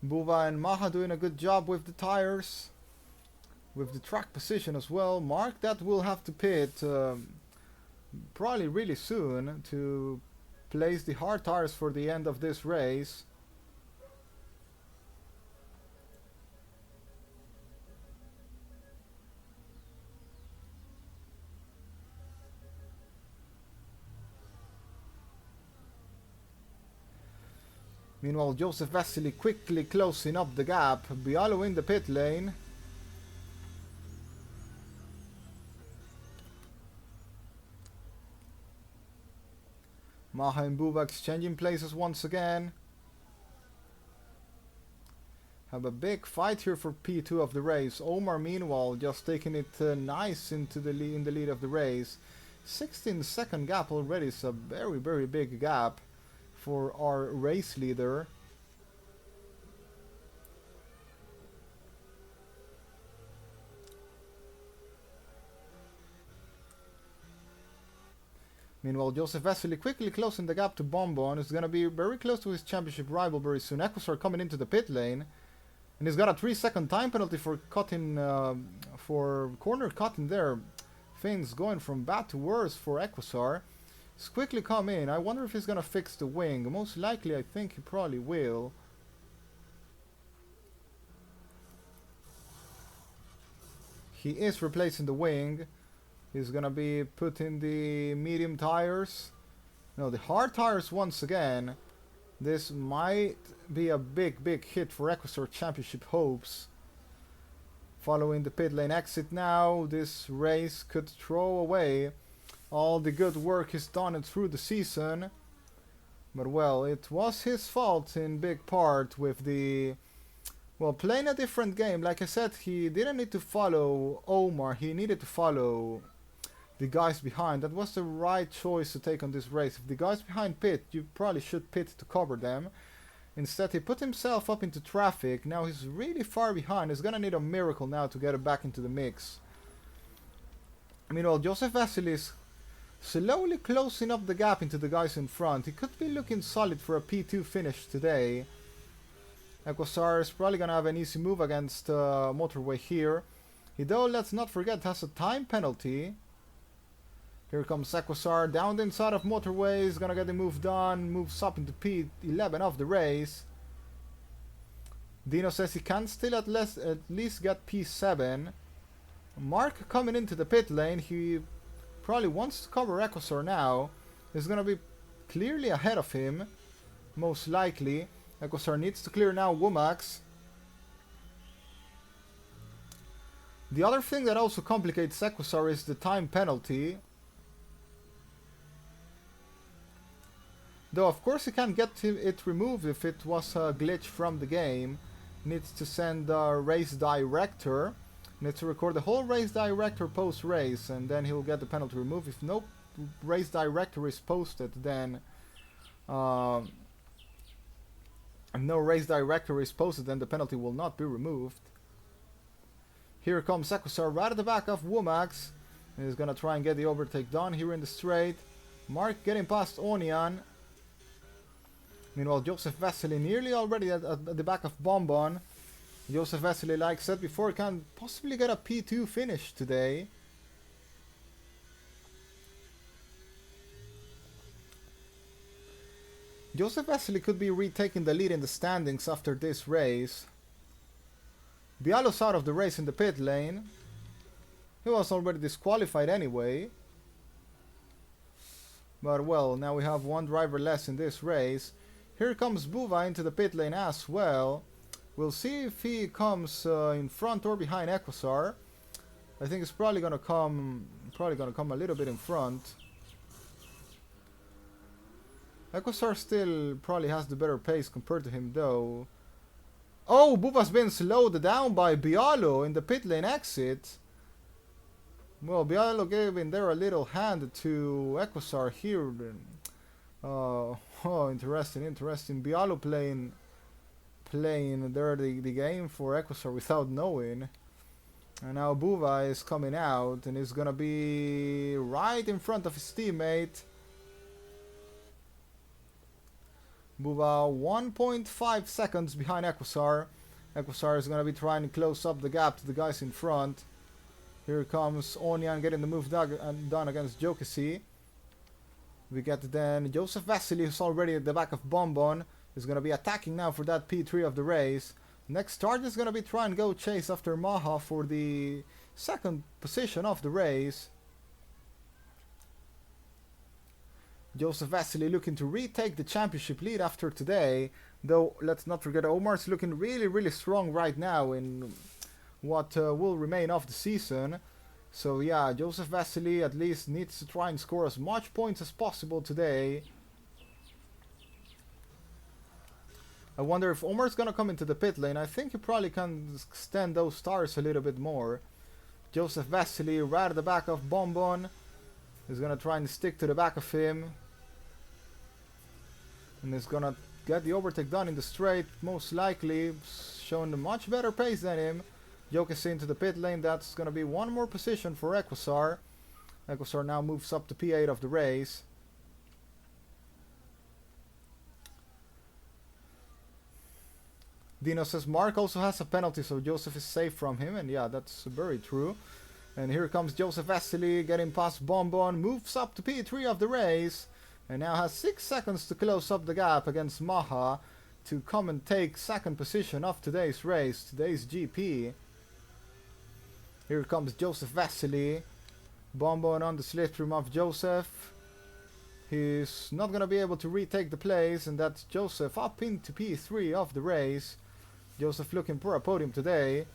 [SPEAKER 1] Buva and Maha doing a good job with the tires. With the track position as well. Mark that will have to pit probably really soon to place the hard tires for the end of this race. Meanwhile, Joseph Vasily quickly closing up the gap. Bialo in the pit lane. Maha and Buva exchanging places once again. Have a big fight here for P2 of the race. Omar, meanwhile, just taking it nice into the in the lead of the race. 16-second gap already is a very, very big gap for our race leader. Meanwhile, Joseph Vesely quickly closing the gap to Bonbon. Is going to be very close to his championship rival very soon. Equusar coming into the pit lane. And he's got a 3-second time penalty for cutting, for corner cutting there. Things going from bad to worse for Equusar. He's quickly come in. I wonder if he's going to fix the wing. Most likely, I think he probably will. He is replacing the wing. He's gonna be putting the medium tires. No, the hard tires once again. This might be a big hit for Equusar Championship hopes. Following the pit lane exit now, this race could throw away all the good work he's done through the season. But well, it was his fault in big part with the... Well, playing a different game. Like I said, he didn't need to follow Omar. He needed to follow the guys behind. That was the right choice to take on this race. If the guys behind pit, you probably should pit to cover them. Instead, he put himself up into traffic. Now he's really far behind. He's gonna need a miracle now to get it back into the mix. Meanwhile, Joseph Vesely is slowly closing up the gap into the guys in front. He could be looking solid for a P2 finish today. Equusar is probably gonna have an easy move against Motorway here. He, though, let's not forget, has a time penalty. Here comes Equusar down the inside of Motorway. He's gonna get the move done. Moves up into P11 of the race. Dino says he can still at least get P7. Mark coming into the pit lane. He probably wants to cover Equusar now. He's gonna be clearly ahead of him, most likely. Equusar needs to clear now Womax. The other thing that also complicates Equusar is the time penalty. Though of course he can get it removed if it was a glitch from the game. Needs to send a race director. Needs to record the whole race director post-race, and then he'll get the penalty removed. If no race director is posted, then if no race director is posted, then the penalty will not be removed. Here comes Equusar right at the back of Womax. He's gonna try and get the overtake done here in the straight. Mark getting past Onion. Meanwhile, Joseph Vesely nearly already at the back of Bonbon. Joseph Vesely, like I said before, can possibly get a P2 finish today. Joseph Vesely could be retaking the lead in the standings after this race. Bialo's out of the race in the pit lane. He was already disqualified anyway. But well, now we have one driver less in this race. Here comes Buva into the pit lane as well. We'll see if he comes in front or behind Equusar. I think it's probably gonna come a little bit in front. Equusar still probably has the better pace compared to him though. Oh, Buva's been slowed down by Bialo in the pit lane exit. Well, Bialo gave in there a little hand to Equusar here. Oh, interesting. Bialo playing there the game for Equusar without knowing. And now Buva is coming out and is gonna be right in front of his teammate. Buva 1.5 seconds behind Equusar. Equusar is gonna be trying to close up the gap to the guys in front. Here comes Onion getting the move done against Jokisi. We get then Joseph Vesely, who's already at the back of Bonbon, is going to be attacking now for that P3 of the race. Next target is going to be trying to go chase after Maha for the second position of the race. Joseph Vesely looking to retake the championship lead after today. Though, let's not forget, Omar's looking really strong right now in what will remain of the season. So yeah, Joseph Vesely at least needs to try and score as much points as possible today. I wonder if Omar's gonna come into the pit lane. I think he probably can extend those stars a little bit more. Joseph Vesely right at the back of Bonbon. He's gonna try and stick to the back of him. And he's gonna get the overtake done in the straight, most likely, showing a much better pace than him. Jokis into the pit lane. That's going to be one more position for Equusar. Equusar now moves up to P8 of the race. Dino says Mark also has a penalty, so Joseph is safe from him, and yeah, that's very true. And here comes Joseph Vasily getting past Bonbon, moves up to P3 of the race, and now has 6 seconds to close up the gap against Maha to come and take second position of today's race, today's GP. Here comes Joseph Vasily, Bonbon on the slipstream of Joseph. He's not going to be able to retake the place, and that's Joseph up into P3 of the race. Joseph looking for a podium today.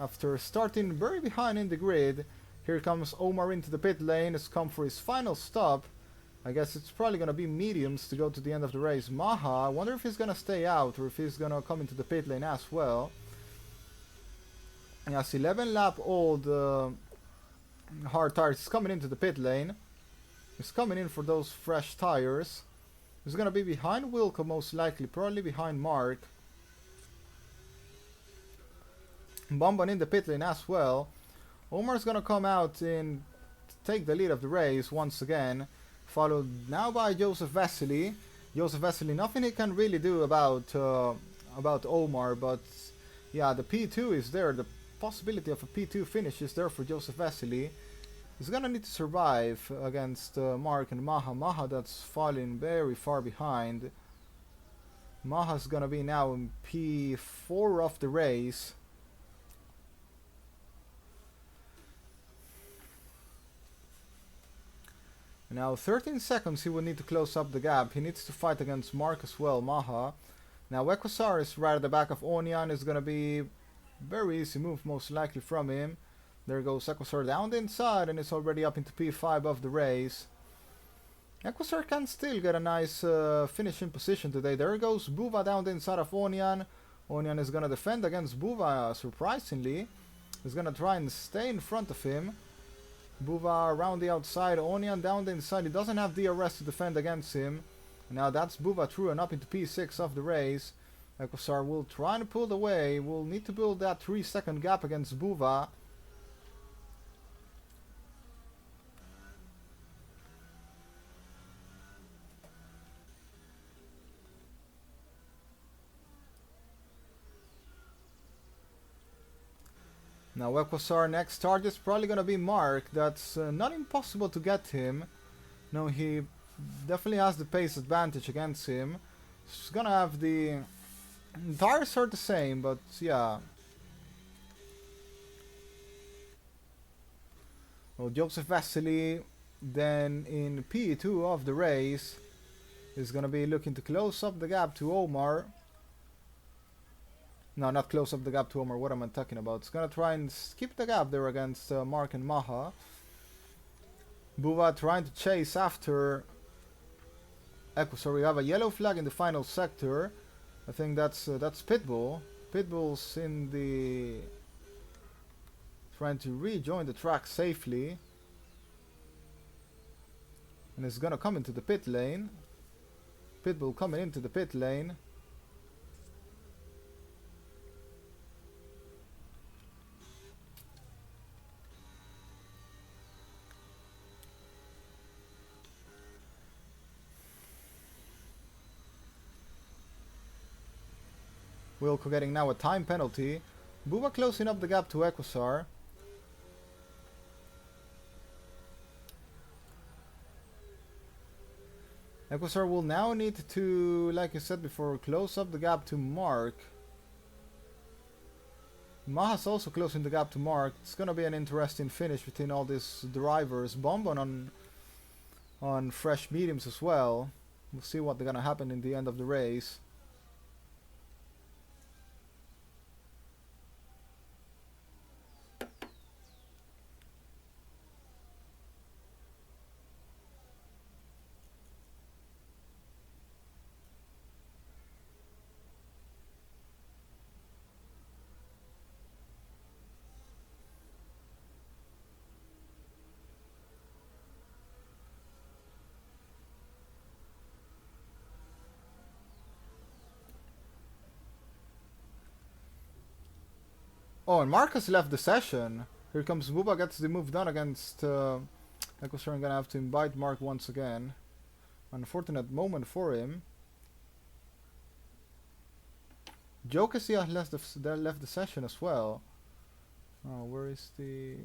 [SPEAKER 1] After starting very behind in the grid, here comes Omar into the pit lane. Has come for his final stop. I guess it's probably going to be mediums to go to the end of the race. Maha, I wonder if he's going to stay out or if he's going to come into the pit lane as well. Yes, 11 lap old hard tires is coming into the pit lane. He's coming in for those fresh tires. He's going to be behind Wilco most likely, probably behind Mark. Bonbon in the pit lane as well. Omar's gonna come out and take the lead of the race once again, followed now by Joseph Vasily. Joseph Vasily, nothing he can really do about Omar, but yeah, the P2 is there. The possibility of a P2 finish is there for Joseph Vasily. He's gonna need to survive against Mark and Maha. Maha that's falling very far behind. Maha's gonna be now in P4 of the race. Now 13 seconds he will need to close up the gap. He needs to fight against Mark as well, Maha. Now Equasar is right at the back of Onion. Is going to be very easy move most likely from him. There goes Equasar down the inside and it's already up into P5 of the race. Equasar can still get a nice finishing position today. There goes Buva down the inside of Onion. Onion is going to defend against Buva surprisingly. He's going to try and stay in front of him. Buva around the outside, Onion down the inside. He doesn't have DRS to defend against him. Now that's Buva through and up into P6 of the race. Equasar will try to pull away. Will need to build that 3-second gap against Buva. Now Equasar next target is probably gonna be Mark. That's not impossible to get him. No, he definitely has the pace advantage against him. He's gonna have the tires are the same, but yeah. Well, Joseph Vasily then in P2 of the race is gonna be looking to close up the gap to Omar. No, not close up the gap to Omar. What am I talking about? It's gonna try and skip the gap there against Mark and Maha. Buva trying to chase after Equasar. We have a yellow flag in the final sector. I think that's Pitbull. Pitbull's in the trying to rejoin the track safely, and it's gonna come into the pit lane. Pitbull coming into the pit lane. Wilco getting now a time penalty. Buva closing up the gap to Equasar. Equasar will now need to, like I said before, close up the gap to Mark. Maha's also closing the gap to Mark. It's gonna be an interesting finish between all these drivers. Bonbon on fresh mediums as well. We'll see what's gonna happen in the end of the race. Oh, and Marcus left the session. Here comes Buba, gets the move done against Equasar. I'm gonna have to invite Mark once again. Unfortunate moment for him. Jokesia has left the session as well. Oh, where is the...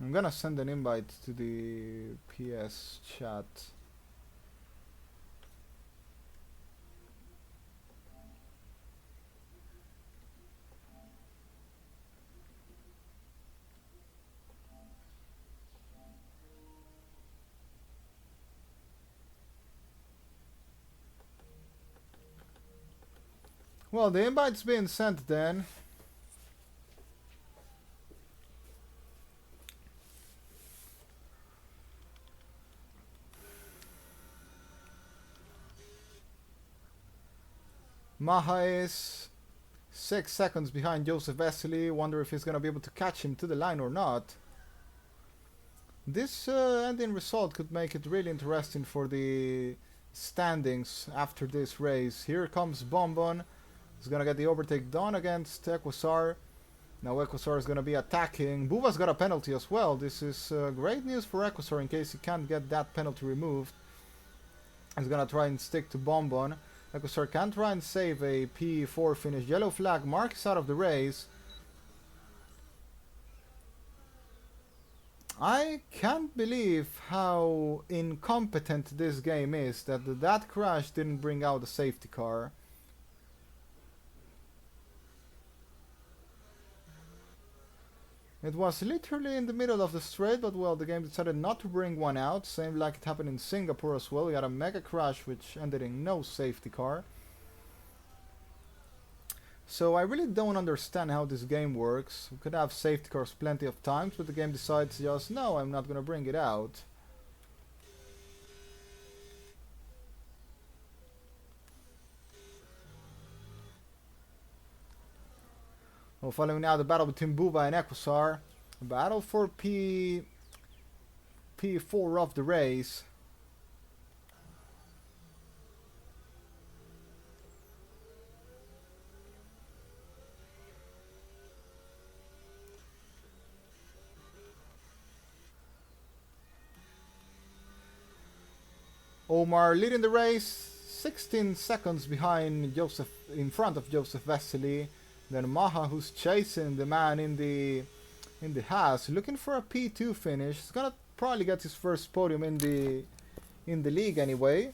[SPEAKER 1] I'm gonna send an invite to the PS chat. Well, the invite's being sent then. Maha is 6 seconds behind Joseph Vesely. Wonder if he's gonna be able to catch him to the line or not. This ending result could make it really interesting for the standings after this race. Here comes Bonbon. He's gonna get the overtake done against Equasar. Now Equasar is gonna be attacking. Buva's got a penalty as well. This is great news for Equasar in case he can't get that penalty removed. He's gonna try and stick to Bonbon. Equasar can try and save a P4 finish. Yellow flag, Mark out of the race. I can't believe how incompetent this game is, that crash didn't bring out a safety car. It was literally in the middle of the straight, but well, the game decided not to bring one out. Same like it happened in Singapore as well. We had a mega crash which ended in no safety car. So I really don't understand how this game works. We could have safety cars plenty of times, but the game decides just, no, I'm not gonna bring it out. Well, following now the battle between Buva and Equasar. A battle for P4 of the race. Omar leading the race, 16 seconds behind Joseph, in front of Joseph Vesely. Then Maha, who's chasing the man in the Haas, looking for a P2 finish. He's gonna probably get his first podium in the league anyway,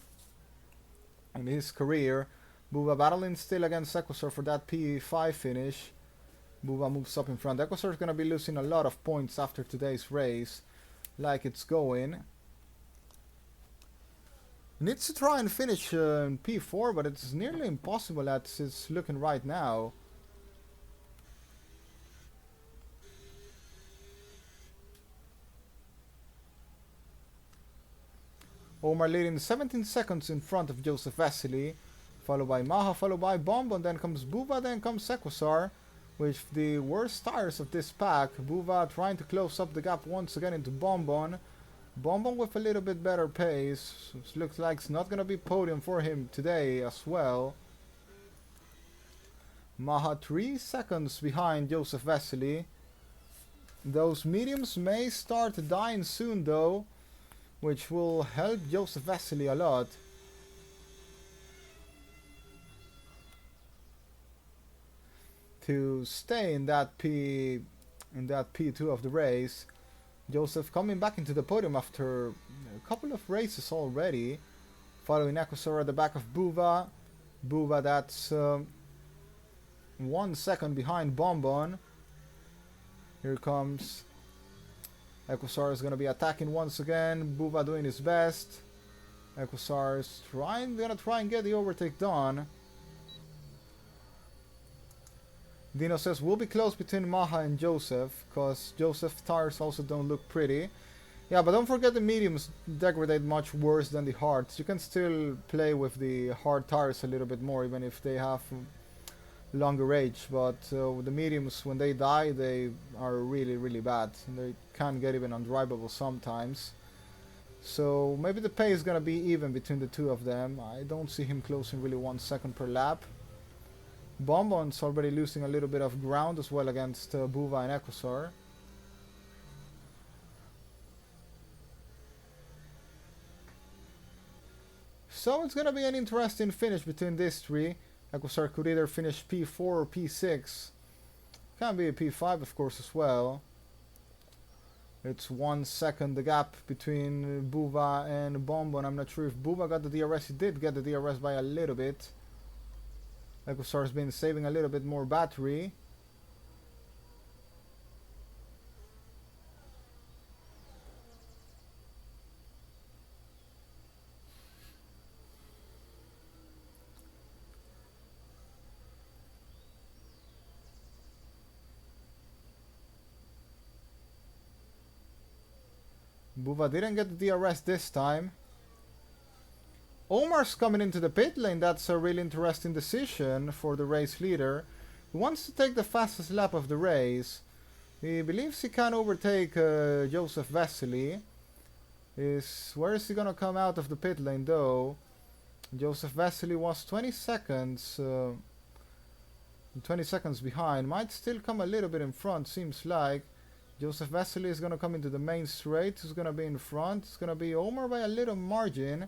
[SPEAKER 1] in his career. Buva battling still against Equasar for that P5 finish. Buva moves up in front. Equasar is gonna be losing a lot of points after today's race, like it's going. Needs to try and finish in P4, but it's nearly impossible as it's looking right now. Omar leading 17 seconds in front of Joseph Vesely, followed by Maha, followed by Bonbon, then comes Buva, then comes Equasar, with the worst tires of this pack. Buva trying to close up the gap once again into Bonbon. Bonbon with a little bit better pace. Looks like it's not gonna be podium for him today as well. Maha 3 seconds behind Joseph Vesely. Those mediums may start dying soon though, which will help Joseph Vesely a lot. To stay in that P2 of the race. Joseph coming back into the podium after a couple of races already. Following Equasar at the back of Buva. Buva that's 1 second behind Bonbon. Here comes Equasar is going to be attacking once again. Buva doing his best. Equasar is gonna try and get the overtake done. Dino says we'll be close between Maha and Joseph, because Joseph's tires also don't look pretty. Yeah, but don't forget the mediums degrade much worse than the hards. You can still play with the hard tires a little bit more, even if they have longer age, but the mediums, when they die, they are really bad. They can get even undrivable sometimes. So maybe the pace is gonna be even between the two of them. I don't see him closing really 1 second per lap. Bonbon's already losing a little bit of ground as well against Buva and Equusar. So it's gonna be an interesting finish between these three. Equusar could either finish P4 or P6. Can be a P5 of course as well. It's 1 second the gap between Buva and Bonbon. I'm not sure if Buva got the DRS. He did get the DRS by a little bit. Equusar's been saving a little bit more battery. Buva didn't get the DRS this time. Omar's coming into the pit lane. That's a really interesting decision for the race leader. He wants to take the fastest lap of the race. He believes he can overtake Joseph Vesely. Where is he gonna come out of the pit lane though? Joseph Vesely was 20 seconds behind. Might still come a little bit in front, seems like. Joseph Vesely is gonna come into the main straight. Who's gonna be in front? It's gonna be Omar by a little margin.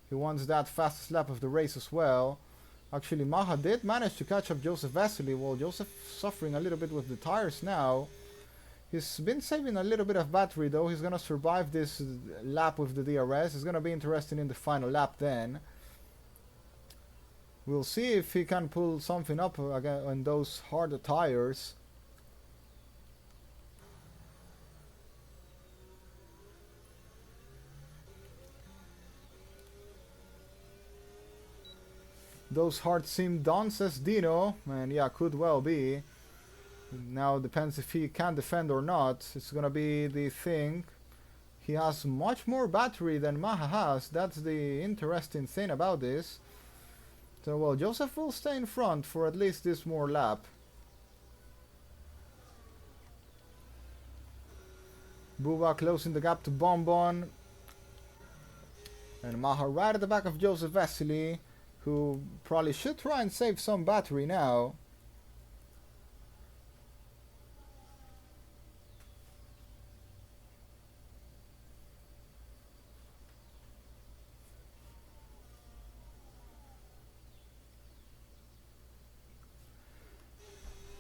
[SPEAKER 1] He wants that fastest lap of the race as well. Actually, Maha did manage to catch up Joseph Vesely. Well, Joseph suffering a little bit with the tires now. He's been saving a little bit of battery though. He's gonna survive this lap with the DRS. It's gonna be interesting in the final lap then. We'll see if he can pull something up again on those harder tires. Those hard seem done, says Dino, and yeah, could well be. Now depends if he can defend or not. It's gonna be the thing. He has much more battery than Maha has. That's the interesting thing about this. So well, Joseph will stay in front for at least this more lap. Buba closing the gap to Bonbon. And Maha right at the back of Joseph Vesely, who probably should try and save some battery now.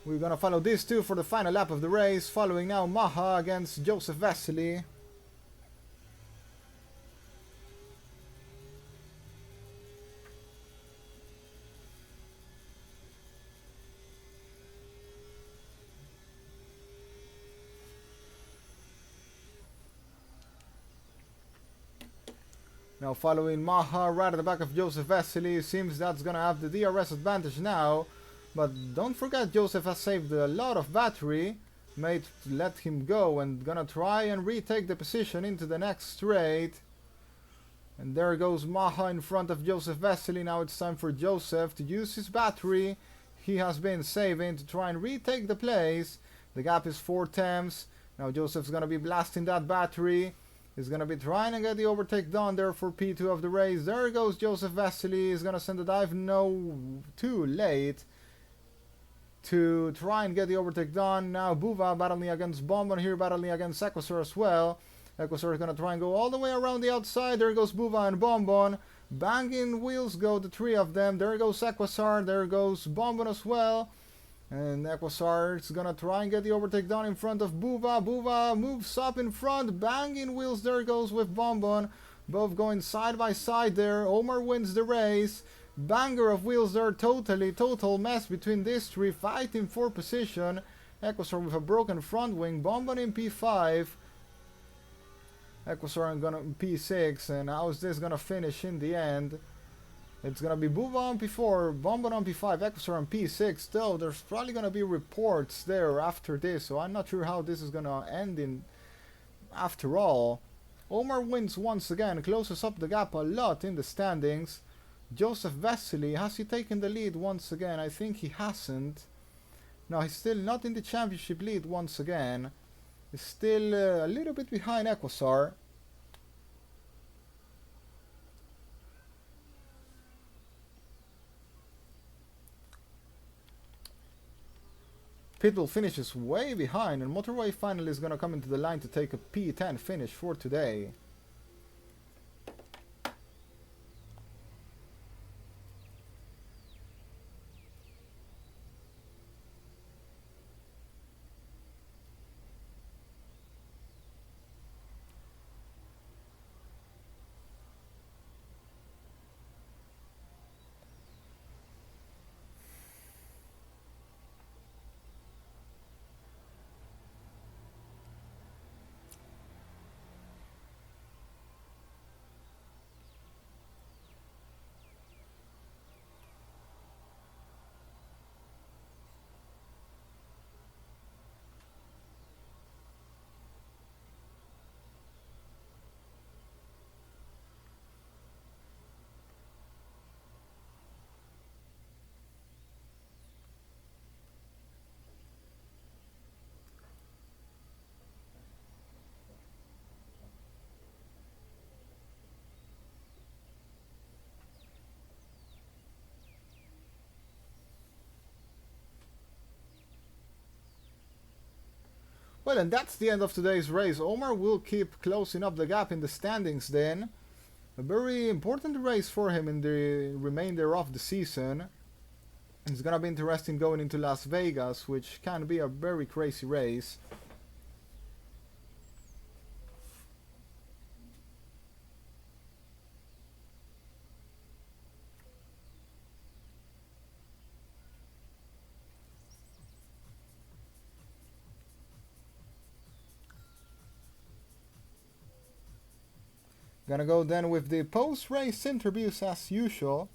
[SPEAKER 1] We're gonna follow these two for the final lap of the race, following now Maha against Joseph Vesely. Now following Maha right at the back of Joseph Vesely. Seems that's gonna have the DRS advantage now. But don't forget, Joseph has saved a lot of battery. Made to let him go and gonna try and retake the position into the next straight. And there goes Maha in front of Joseph Vesely. Now it's time for Joseph to use his battery. He has been saving to try and retake the place. The gap is 4 tenths. Now Joseph's gonna be blasting that battery. He's gonna be trying to get the overtake done there for P2 of the race. There goes Joseph Vesely. He's gonna send a dive. No, too late to try and get the overtake done. Now Buva battling against Bonbon here, battling against Equusar as well. Equusar is gonna try and go all the way around the outside. There goes Buva and Bonbon. Banging wheels go the three of them. There goes Equusar. There goes Bonbon as well. And Equusar is gonna try and get the overtake done in front of Buva. Buva moves up in front, banging wheels. There goes with Bonbon. Both going side by side there. Omar wins the race. Banger of wheels there, total mess between these three fighting for position. Equusar with a broken front wing. Bonbon in P5. Equusar gonna P6. And how is this gonna finish in the end? It's gonna be Buva on P4, Bonbon on P5, Equusar on P6. Though there's probably gonna be reports there after this, so I'm not sure how this is gonna end in after all. Omar wins once again, closes up the gap a lot in the standings. Joseph Vesely, has he taken the lead once again? I think he hasn't. No, he's still not in the championship lead once again. He's still a little bit behind Equusar. Pitbull finishes way behind, and Motorway finally is gonna come into the line to take a P10 finish for today. Well, and that's the end of today's race. Omar will keep closing up the gap in the standings then. A very important race for him in the remainder of the season. It's gonna be interesting going into Las Vegas, which can be a very crazy race. Gonna go then with the post-race interviews as usual.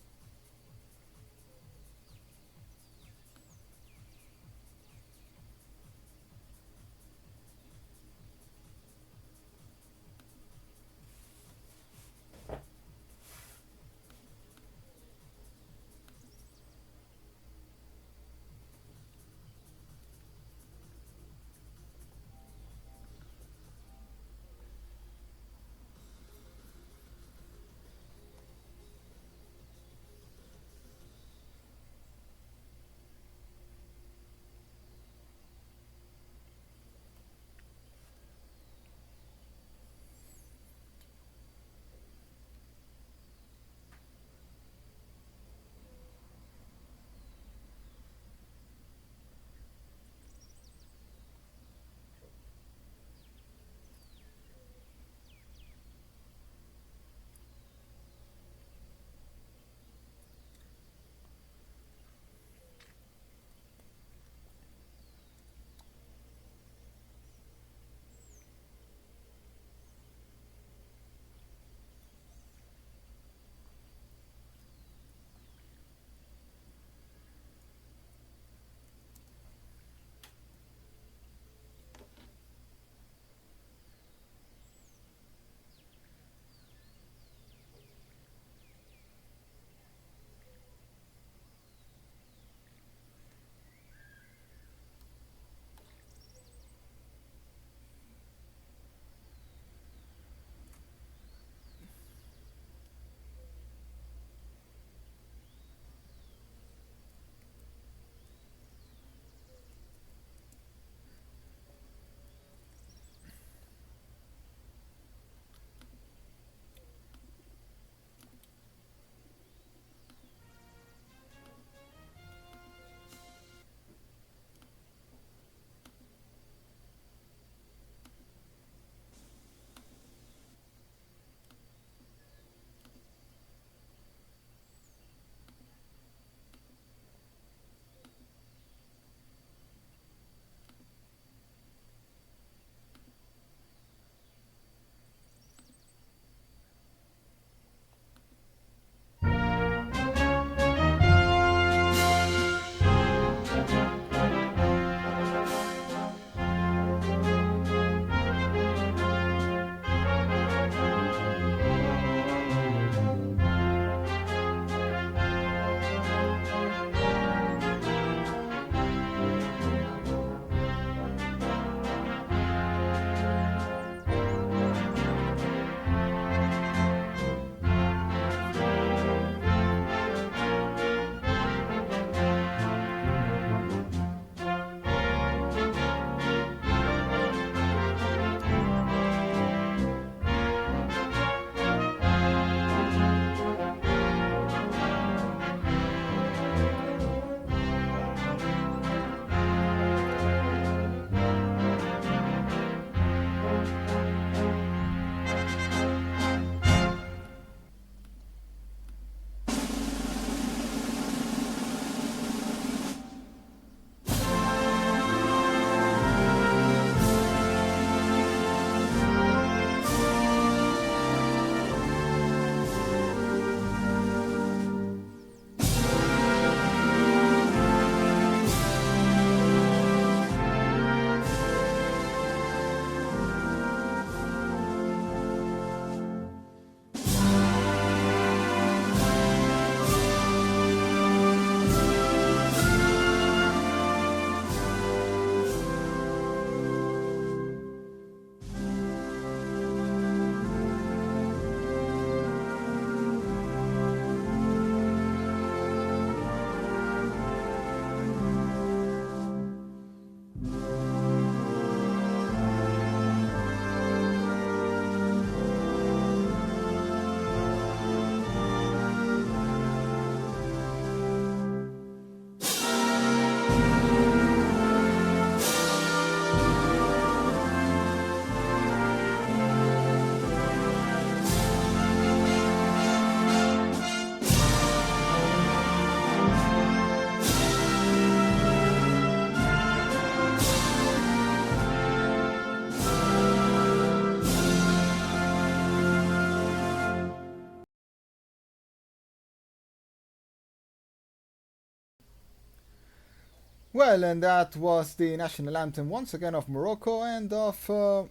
[SPEAKER 1] Well, and that was the national anthem once again of Morocco and of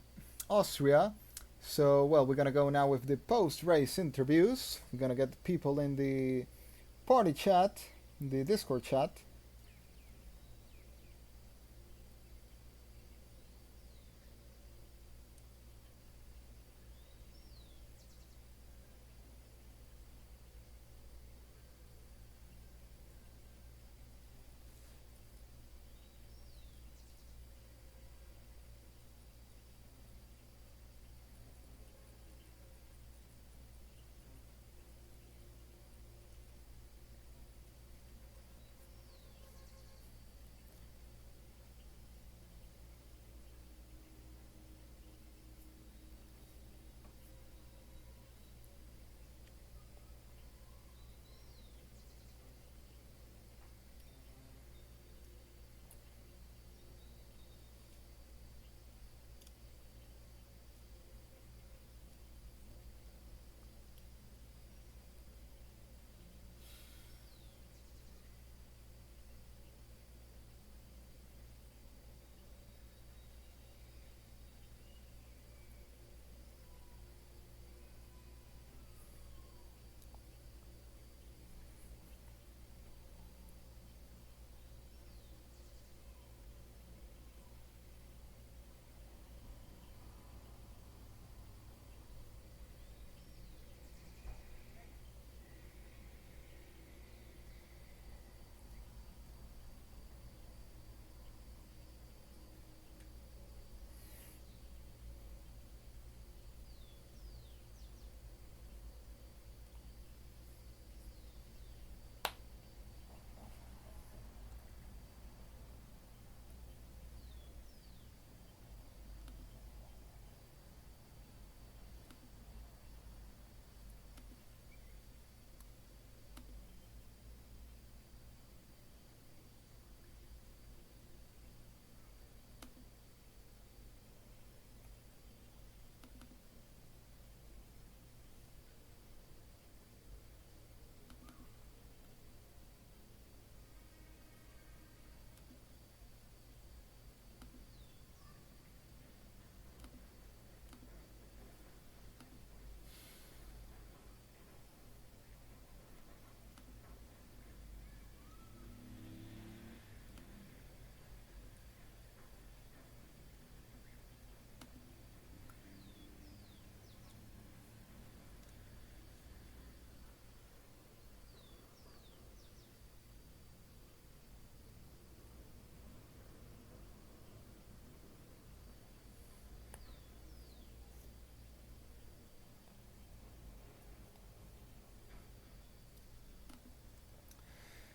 [SPEAKER 1] Austria. So, well, we're gonna go now with the post-race interviews. We're gonna get the people in the party chat, the Discord chat.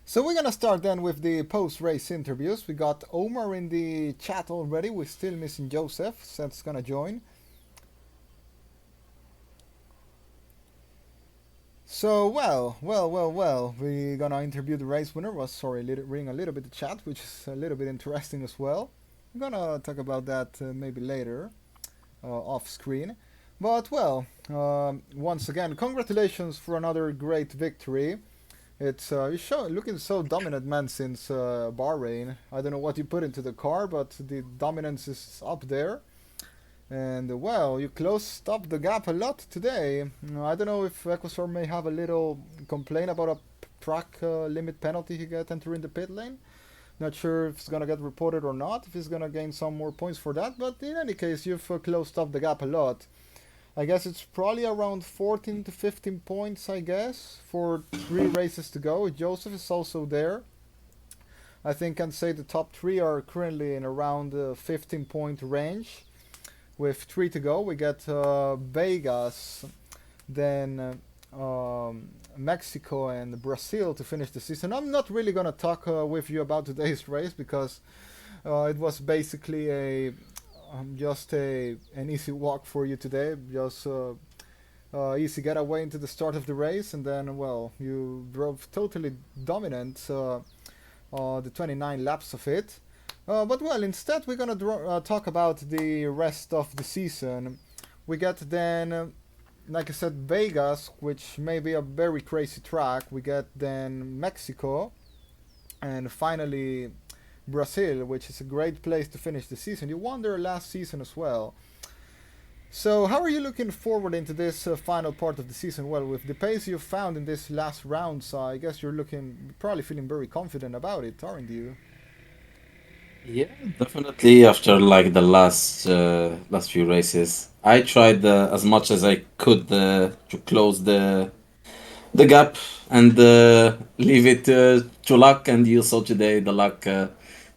[SPEAKER 1] So we're gonna start then with the post-race interviews. We got Omar in the chat already. We're still missing Joseph, that's gonna join. So we're gonna interview the race winner. Was sorry, reading a little bit of chat, which is a little bit interesting as well. We're gonna talk about that maybe later, off screen. But well, once again, congratulations for another great victory. It's looking so dominant, man, since Bahrain. I don't know what you put into the car, but the dominance is up there. And well, you closed up the gap a lot today. I don't know if Equusor may have a little complaint about a track limit penalty he got entering the pit lane. Not sure if it's gonna get reported or not, if he's gonna gain some more points for that, but in any case, you've closed up the gap a lot. I guess it's probably around 14 to 15 points, I guess, for 3 races to go. Joseph is also there. I think I can say the top 3 are currently in around the 15-point range. With 3 to go, we get Vegas, then Mexico and Brazil to finish the season. I'm not really going to talk with you about today's race because it was basically just an easy walk for you today. Just easy getaway into the start of the race, and then, well, you drove totally dominant the 29 laps of it. But well, instead we're gonna talk about the rest of the season. We get then, like I said, Vegas, which may be a very crazy track. We get then Mexico, and finally Brazil, which is a great place to finish the season. You won there last season as well. So, how are you looking forward into this final part of the season? Well, with the pace you found in this last round, so I guess you're looking, probably feeling very confident about it, aren't you?
[SPEAKER 2] Yeah, definitely. After like the last few races, I tried as much as I could to close the gap and leave it to luck. And you saw today the luck a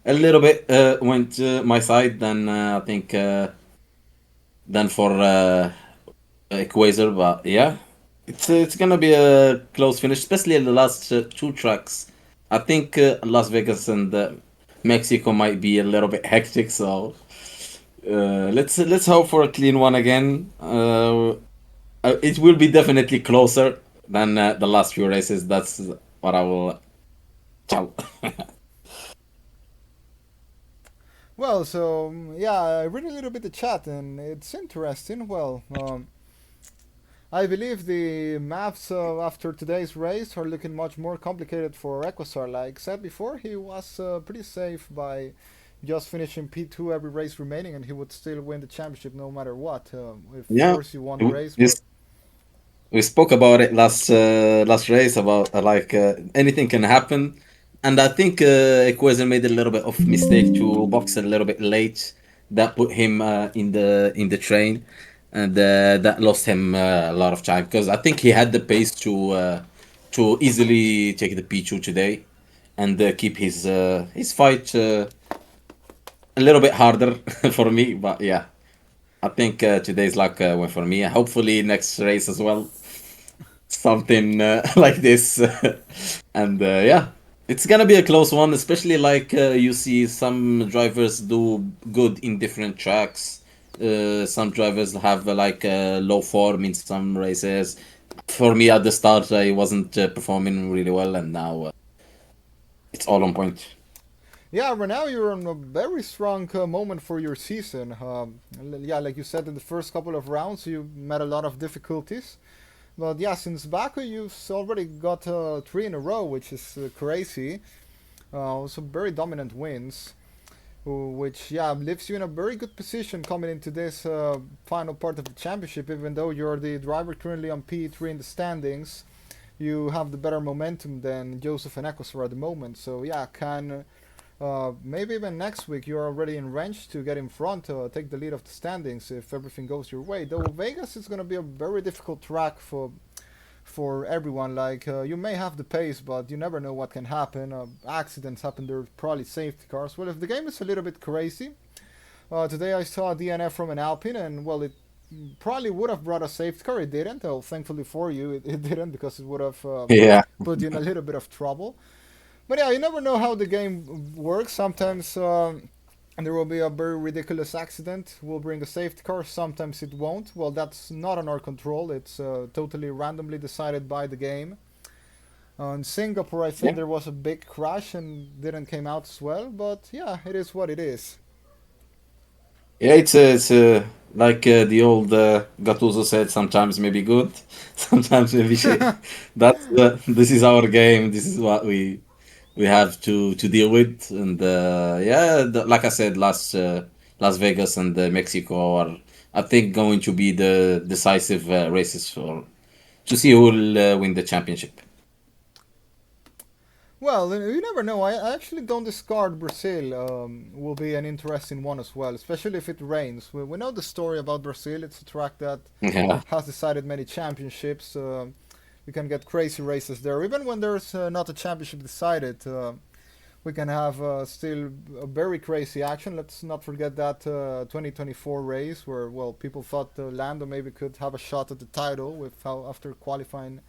[SPEAKER 2] little bit went my side than I think than for Equator. But yeah, it's gonna be a close finish, especially in the last two tracks. I think Las Vegas and Mexico might be a little bit hectic, so let's hope for a clean one again. It will be definitely closer than the last few races. That's what I will tell.
[SPEAKER 1] Well, so yeah, I read a little bit the chat and it's interesting. Well, I believe the maps after today's race are looking much more complicated for Equasar. Like said before, he was pretty safe by just finishing P2 every race remaining, and he would still win the championship no matter what. If of
[SPEAKER 2] Yeah,
[SPEAKER 1] course he won the race, but
[SPEAKER 2] this we spoke about it last race about anything can happen, and I think Equezer made a little bit of mistake to box a little bit late. That put him in the train, and that lost him a lot of time because I think he had the pace to easily take the P2 today, and keep his fight a little bit harder for me. But yeah, I think today's luck went for me. Hopefully next race as well something like this. And yeah, it's gonna be a close one, especially like you see some drivers do good in different tracks. Some drivers have like low form in some races. For me, at the start, I wasn't performing really well, and now it's all on point.
[SPEAKER 1] yeah, right now you're in a very strong moment for your season. Yeah, like you said, in the first couple of rounds, you met a lot of difficulties. But yeah, since Baku, you've already got three in a row, which is crazy. Some very dominant wins, which yeah leaves you in a very good position coming into this final part of the championship. Even though you're the driver currently on P3 in the standings, you have the better momentum than Joseph and Ekosar at the moment. So yeah, can maybe even next week you're already in range to get in front, take the lead of the standings if everything goes your way. Though Vegas is going to be a very difficult track for everyone. Like you may have the pace, but you never know what can happen. Accidents happen. There's probably safety cars. Well, if the game is a little bit crazy, today I saw a DNF from an Alpine, and well, it probably would have brought a safety car. It didn't. Well, thankfully for you, it didn't because it would have
[SPEAKER 2] Yeah,
[SPEAKER 1] put you in a little bit of trouble. But yeah, you never know how the game works. Sometimes there will be a very ridiculous accident. Will bring a safety car. Sometimes it won't. Well, that's not on our control. It's totally randomly decided by the game. In Singapore, I think
[SPEAKER 2] yeah,
[SPEAKER 1] there was a big crash and didn't came out as well. But yeah, it is what it is.
[SPEAKER 2] yeah. It's like the old Gattuso said. Sometimes maybe good, sometimes maybe shit. That's this is our game. This is what we have to deal with. And yeah, like I said, Las Vegas and Mexico are, I think, going to be the decisive races for to see who will win the championship.
[SPEAKER 1] Well, you never know. I actually don't discard Brazil. Will be an interesting one as well, especially if it rains. We know the story about Brazil. It's a track that
[SPEAKER 2] Yeah,
[SPEAKER 1] has decided many championships. You can get crazy races there, even when there's not a championship decided. We can have still a very crazy action. Let's not forget that 2024 race where well people thought Lando maybe could have a shot at the title with how after qualifying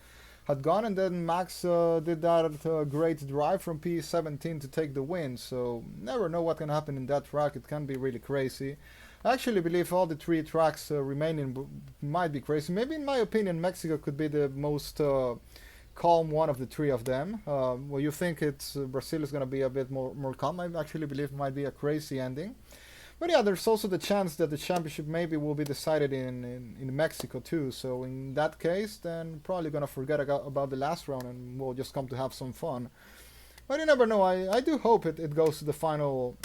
[SPEAKER 1] had gone, and then Max did that great drive from P17 to take the win. So never know what can happen in that track. It can be really crazy. I actually believe all the three tracks remaining might be crazy. Maybe, in my opinion, Mexico could be the most calm one of the three of them. Well, you think it's Brazil is going to be a bit more calm. I actually believe it might be a crazy ending. But yeah, there's also the chance that the championship maybe will be decided in Mexico too. So in that case, then probably gonna forget about the last round and we'll just come to have some fun. But you never know. I do hope it goes to the final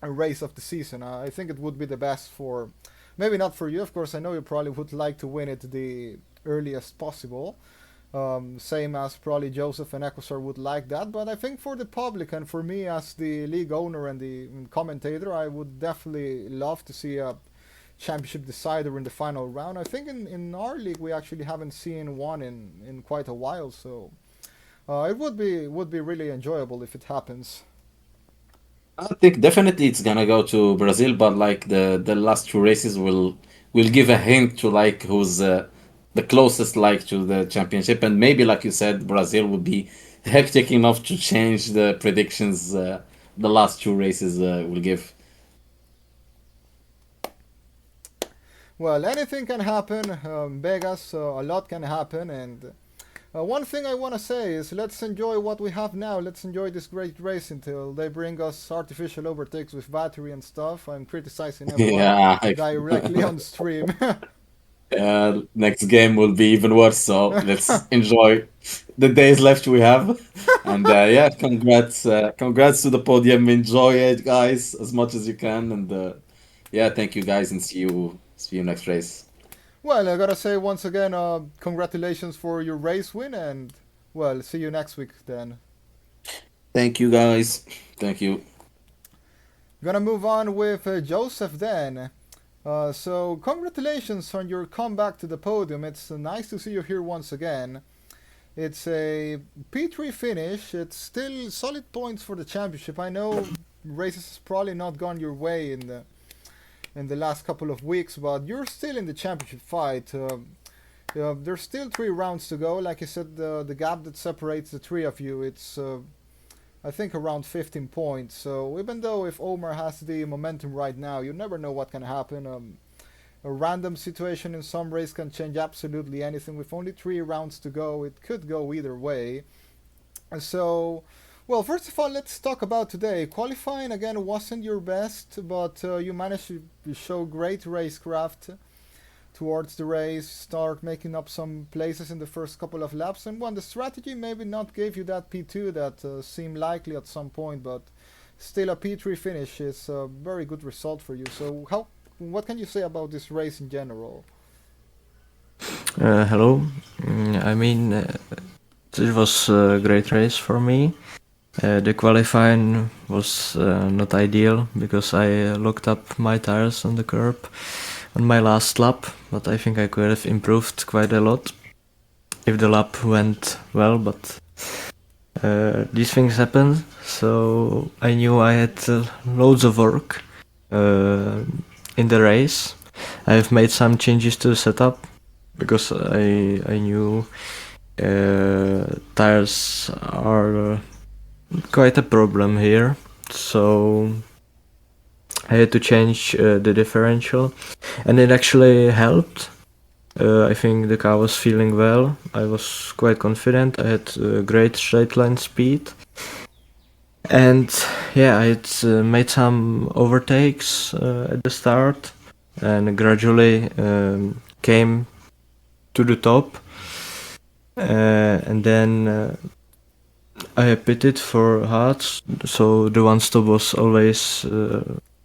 [SPEAKER 1] race of the season. I think it would be the best for, maybe not for you, of course. I know you probably would like to win it the earliest possible. Same as probably Joseph and Ecosar would like that. But I think for the public and for me as the league owner and the commentator, I would definitely love to see a championship decider in the final round. I think in our league we actually haven't seen one in quite a while, so it would be really enjoyable if it happens.
[SPEAKER 2] I think definitely it's gonna go to Brazil, but like the last two races will give a hint to like who's the closest like to the championship, and maybe like you said, Brazil would be hectic enough to change the predictions. The last two races will give.
[SPEAKER 1] Well, anything can happen. Vegas, a lot can happen, and one thing I want to say is let's enjoy what we have now. Let's enjoy this great race until they bring us artificial overtakes with battery and stuff. I'm criticizing F1
[SPEAKER 2] Yeah,
[SPEAKER 1] directly on stream.
[SPEAKER 2] next game will be even worse. So let's enjoy the days left we have, and yeah, congrats to the podium. Enjoy it, guys, as much as you can, and yeah, thank you guys, and see you next race.
[SPEAKER 1] Well, I gotta say once again, congratulations for your race win, and well, see you next week then.
[SPEAKER 2] Thank you, guys. Thank you.
[SPEAKER 1] Gonna move on with Joseph then. So, congratulations on your comeback to the podium. It's nice to see you here once again. It's a P3 finish. It's still solid points for the championship. I know races has probably not gone your way in the last couple of weeks, but you're still in the championship fight. There's still 3 rounds to go. Like I said, the gap that separates the three of you, it's I think around 15 points. So even though if Omar has the momentum right now, you never know what can happen. A random situation in some race can change absolutely anything. With only 3 rounds to go, it could go either way. And so, well, first of all, let's talk about today. Qualifying again wasn't your best, but you managed to show great racecraft towards the race, start making up some places in the first couple of laps, and when the strategy maybe not gave you that P2 that seemed likely at some point, but still a P3 finish is a very good result for you. So what can you say about this race in general?
[SPEAKER 3] Hello. I mean, it was a great race for me. The qualifying was not ideal because I locked up my tires on the curb on my last lap, but I think I could have improved quite a lot if the lap went well, but these things happen, so I knew I had loads of work in the race. I have made some changes to the setup because I knew tires are quite a problem here, so I had to change the differential, and it actually helped. I think the car was feeling well. I was quite confident. I had great straight line speed, and yeah, I had made some overtakes at the start, and gradually came to the top, and then I pitted for hards, so the one stop was always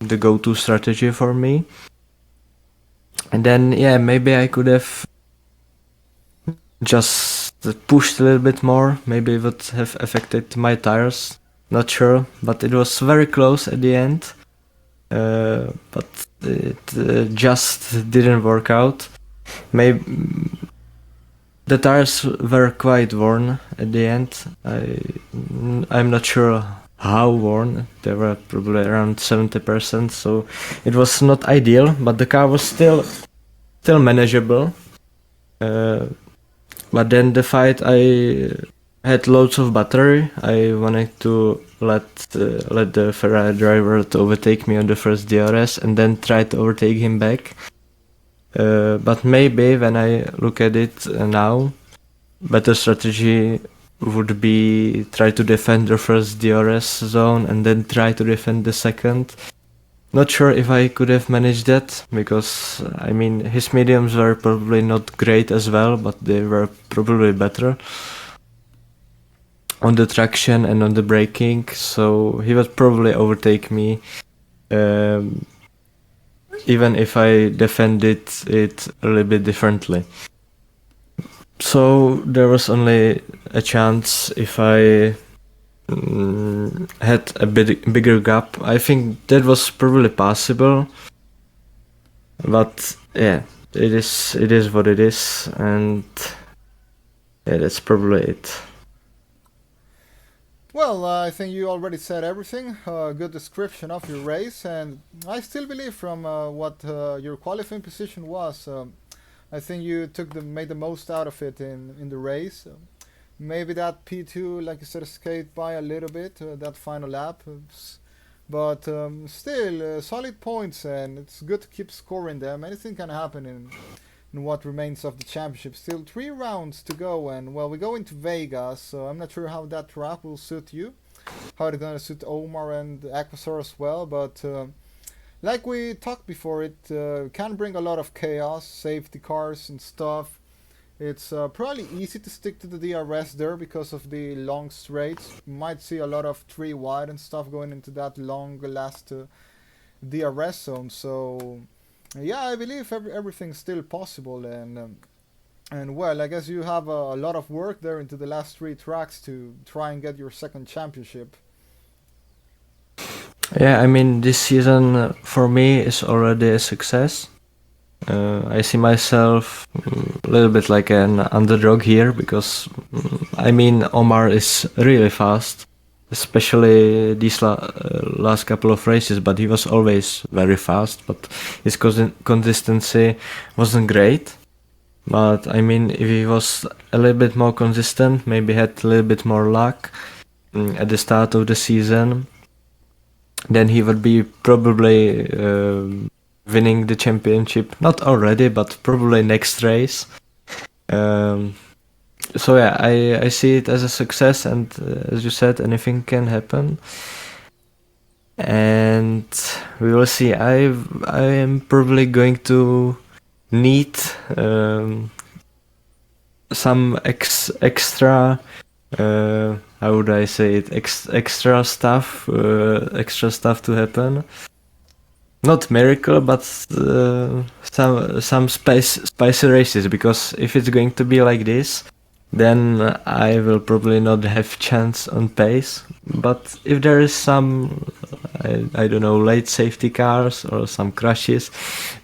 [SPEAKER 3] the go-to strategy for me. And then, yeah, maybe I could have just pushed a little bit more. Maybe it would have affected my tires. Not sure, but it was very close at the end. But it just didn't work out. Maybe the tires were quite worn at the end. I'm not sure how worn. They were probably around 70%, so it was not ideal, but the car was still manageable. But then the fight, I had loads of battery. I wanted to let the Ferrari driver to overtake me on the first DRS and then try to overtake him back. But maybe when I look at it now, better strategy would be try to defend the first DRS zone and then try to defend the second. Not sure if I could have managed that, because I mean his mediums were probably not great as well, but they were probably better. on the traction and on the braking, so he would probably overtake me, even if I defended it a little bit differently. So there was only a chance if I had a bigger gap. I think that was probably possible, but yeah, it is what it is, and yeah, that's probably it.
[SPEAKER 1] Well, I think you already said everything. Good description of your race, and I still believe from what your qualifying position was. I think you made the most out of it in the race. Maybe that P2, like you said, escaped by a little bit that final lap, but still solid points, and it's good to keep scoring them. Anything can happen in what remains of the championship. Still 3 rounds to go, and well, we go into Vegas, so I'm not sure how that track will suit you, how it's gonna suit Omar and Aquasar as well, but like we talked before, it can bring a lot of chaos, safety cars and stuff. It's probably easy to stick to the DRS there because of the long straights. You might see a lot of 3 wide and stuff going into that long last DRS zone, so yeah, I believe everything's still possible, and well, I guess you have a lot of work there into the last 3 tracks to try and get your second championship.
[SPEAKER 3] Yeah, I mean, this season for me is already a success. I see myself a little bit like an underdog here because, I mean, Omar is really fast, especially these last couple of races, but he was always very fast, but his consistency wasn't great. But I mean, if he was a little bit more consistent, maybe had a little bit more luck at the start of the season, then he would be probably winning the championship. Not already, but probably next race. So yeah, I see it as a success, and as you said, anything can happen. And we will see. I am probably going to need some extra. How would I say it? Extra stuff to happen. Not miracle, but some spicy races. Because if it's going to be like this, then I will probably not have chance on pace. But if there is some, I don't know, late safety cars or some crashes,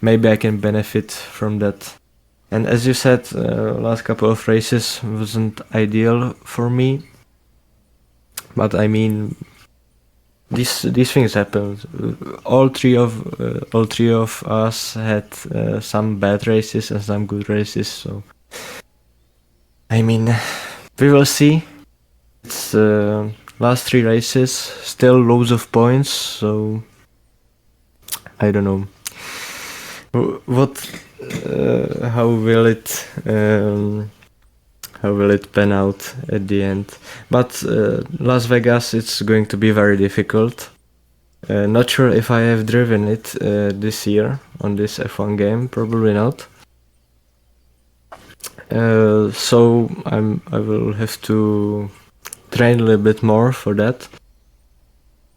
[SPEAKER 3] maybe I can benefit from that. And as you said, last couple of races wasn't ideal for me. But I mean, these things happen. All three of us had some bad races and some good races. So I mean, we will see. It's last 3 races, still loads of points. So I don't know what. How will it pan out at the end? But Las Vegas, it's going to be very difficult. Not sure if I have driven it this year on this F1 game. Probably not. So I will have to train a little bit more for that.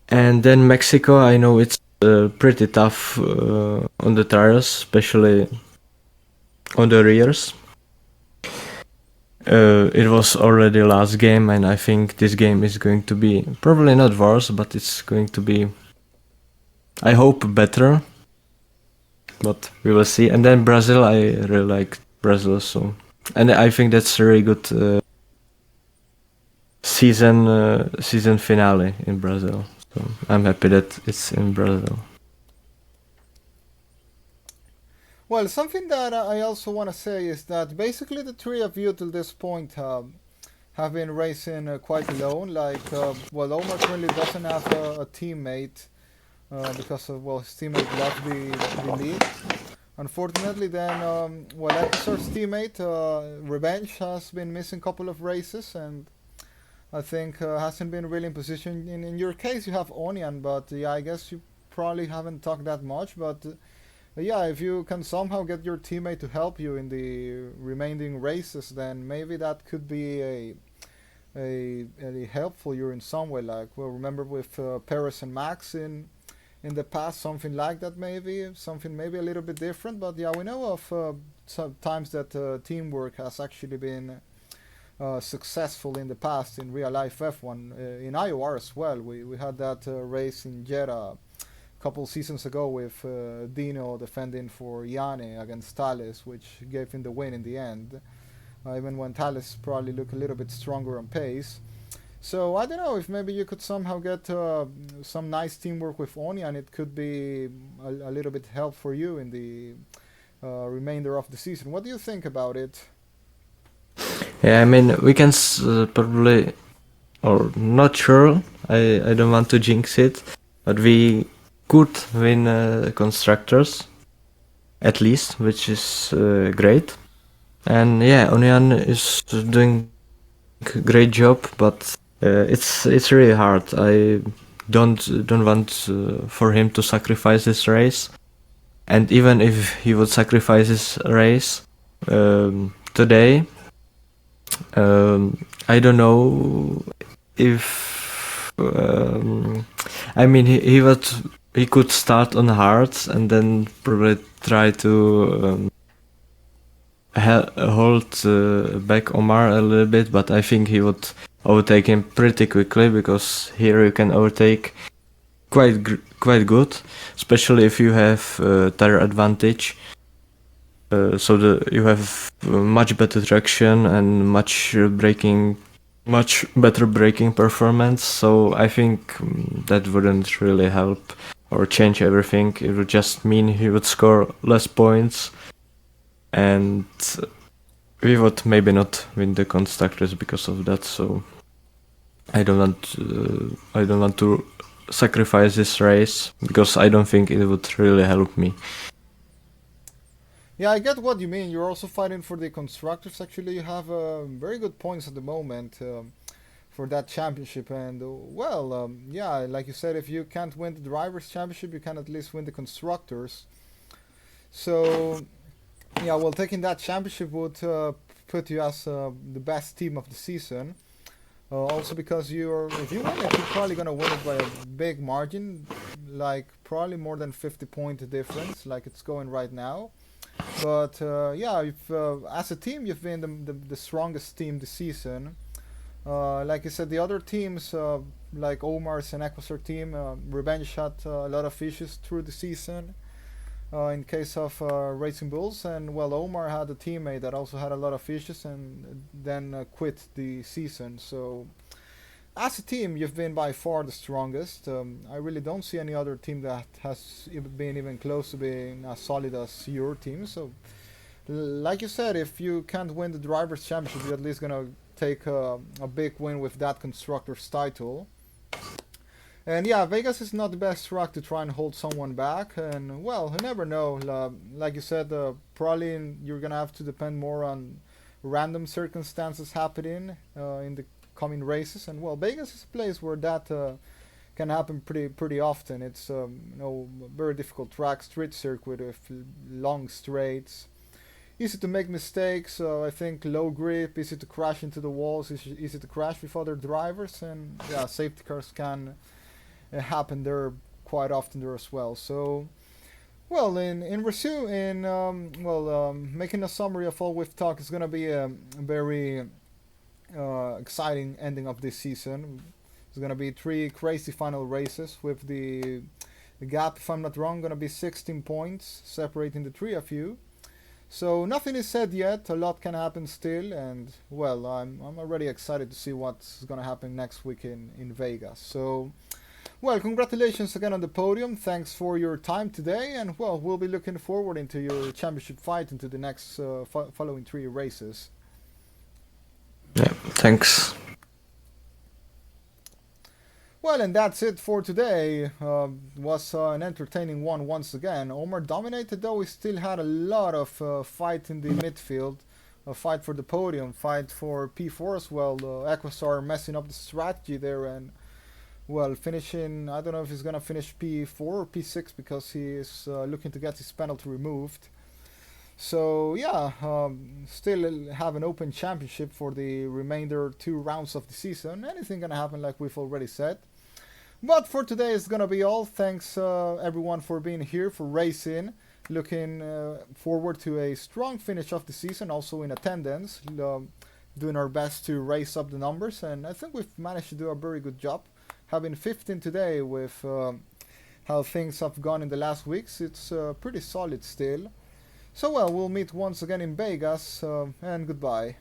[SPEAKER 3] And then Mexico, I know it's pretty tough on the tires, especially on the rears. It was already last game, and I think this game is going to be probably not worse, but it's going to be, I hope, better. But we will see. And then Brazil, I really like Brazil, so, and I think that's a really good season finale in Brazil. So I'm happy that it's in Brazil.
[SPEAKER 1] Well, something that I also want to say is that basically the 3 of you till this point have been racing quite alone. Like, well, Omar currently doesn't have a teammate because of, well, his teammate left the league. Unfortunately, then, well, Episar's teammate, Revenge, has been missing a couple of races, and I think hasn't been really in position. In your case, you have Onion, but yeah, I guess you probably haven't talked that much, but yeah, if you can somehow get your teammate to help you in the remaining races, then maybe that could be a helpful you in some way. Like, well, remember with Paris and Max in the past, something like that, maybe something maybe a little bit different. But yeah, we know of some times that teamwork has actually been successful in the past in real life F1 in IOR as well. We had that race in Jeddah a couple seasons ago with Dino defending for Yane against Thales, which gave him the win in the end. Even when Thales probably looked a little bit stronger on pace. So I don't know if maybe you could somehow get some nice teamwork with Onya, and it could be a little bit help for you in the remainder of the season. What do you think about it?
[SPEAKER 3] Yeah, I mean, we can probably, or not sure, I don't want to jinx it, but we could win constructors, at least, which is great. And yeah, Onion is doing great job, but it's really hard. I don't want for him to sacrifice his race, and even if he would sacrifice his race today, I don't know if I mean he could start on hards and then probably try to hold back Omar a little bit, but I think he would overtake him pretty quickly because here you can overtake quite good, especially if you have tire advantage. So you have much better traction and much better braking performance. So I think that wouldn't really help or change everything. It would just mean he would score less points, and we would maybe not win the constructors because of that. So I don't want to sacrifice this race because I don't think it would really help me.
[SPEAKER 1] Yeah, I get what you mean. You're also fighting for the constructors. Actually, you have very good points at the moment for that championship. And well, yeah, like you said, if you can't win the drivers' championship, you can at least win the constructors. So yeah, well, taking that championship would put you as the best team of the season. Also because if you win it, you're probably gonna win it by a big margin, like probably more than 50-point difference, like it's going right now. But yeah, as a team, you've been the strongest team this season. Like I said, the other teams, like Omar's and Equasar team, Revenge had a lot of issues through the season. In case of Racing Bulls, and well, Omar had a teammate that also had a lot of issues and then quit the season. So as a team, you've been by far the strongest. I really don't see any other team that has been even close to being as solid as your team. So, like you said, if you can't win the Drivers' Championship, you're at least gonna take a big win with that Constructors' title. And yeah, Vegas is not the best track to try and hold someone back. And well, you never know. Like you said, probably you're gonna have to depend more on random circumstances happening in the coming races. And well, Vegas is a place where that can happen pretty often. It's very difficult track, street circuit with long straights. Easy to make mistakes. I think low grip, easy to crash into the walls, easy to crash with other drivers, and yeah, safety cars can happen there quite often there as well. So, well, making a summary of all we've talked, is gonna be a very exciting ending of this season. It's gonna be 3 crazy final races with the gap, if I'm not wrong, gonna be 16 points separating the 3 of you. So nothing is said yet. A lot can happen still, and well, I'm already excited to see what's gonna happen next week in Vegas. So. Well, congratulations again on the podium. Thanks for your time today, and well, we'll be looking forward into your championship fight into the next following 3 races.
[SPEAKER 3] Yeah, thanks.
[SPEAKER 1] Well, and that's it for today. Was an entertaining one once again. Omar dominated, though. He still had a lot of fight in the midfield. A fight for the podium, fight for P4 as well. Equasar messing up the strategy there, and well, finishing, I don't know if he's gonna finish P4 or P6 because he is looking to get his penalty removed. So yeah, still have an open championship for the remainder 2 rounds of the season. Anything gonna happen, like we've already said. But for today, it's gonna be all. Thanks everyone for being here for racing. Looking forward to a strong finish of the season, also in attendance. Doing our best to raise up the numbers, and I think we've managed to do a very good job. Having 15 today with how things have gone in the last weeks, it's pretty solid still. So well, we'll meet once again in Vegas, and goodbye.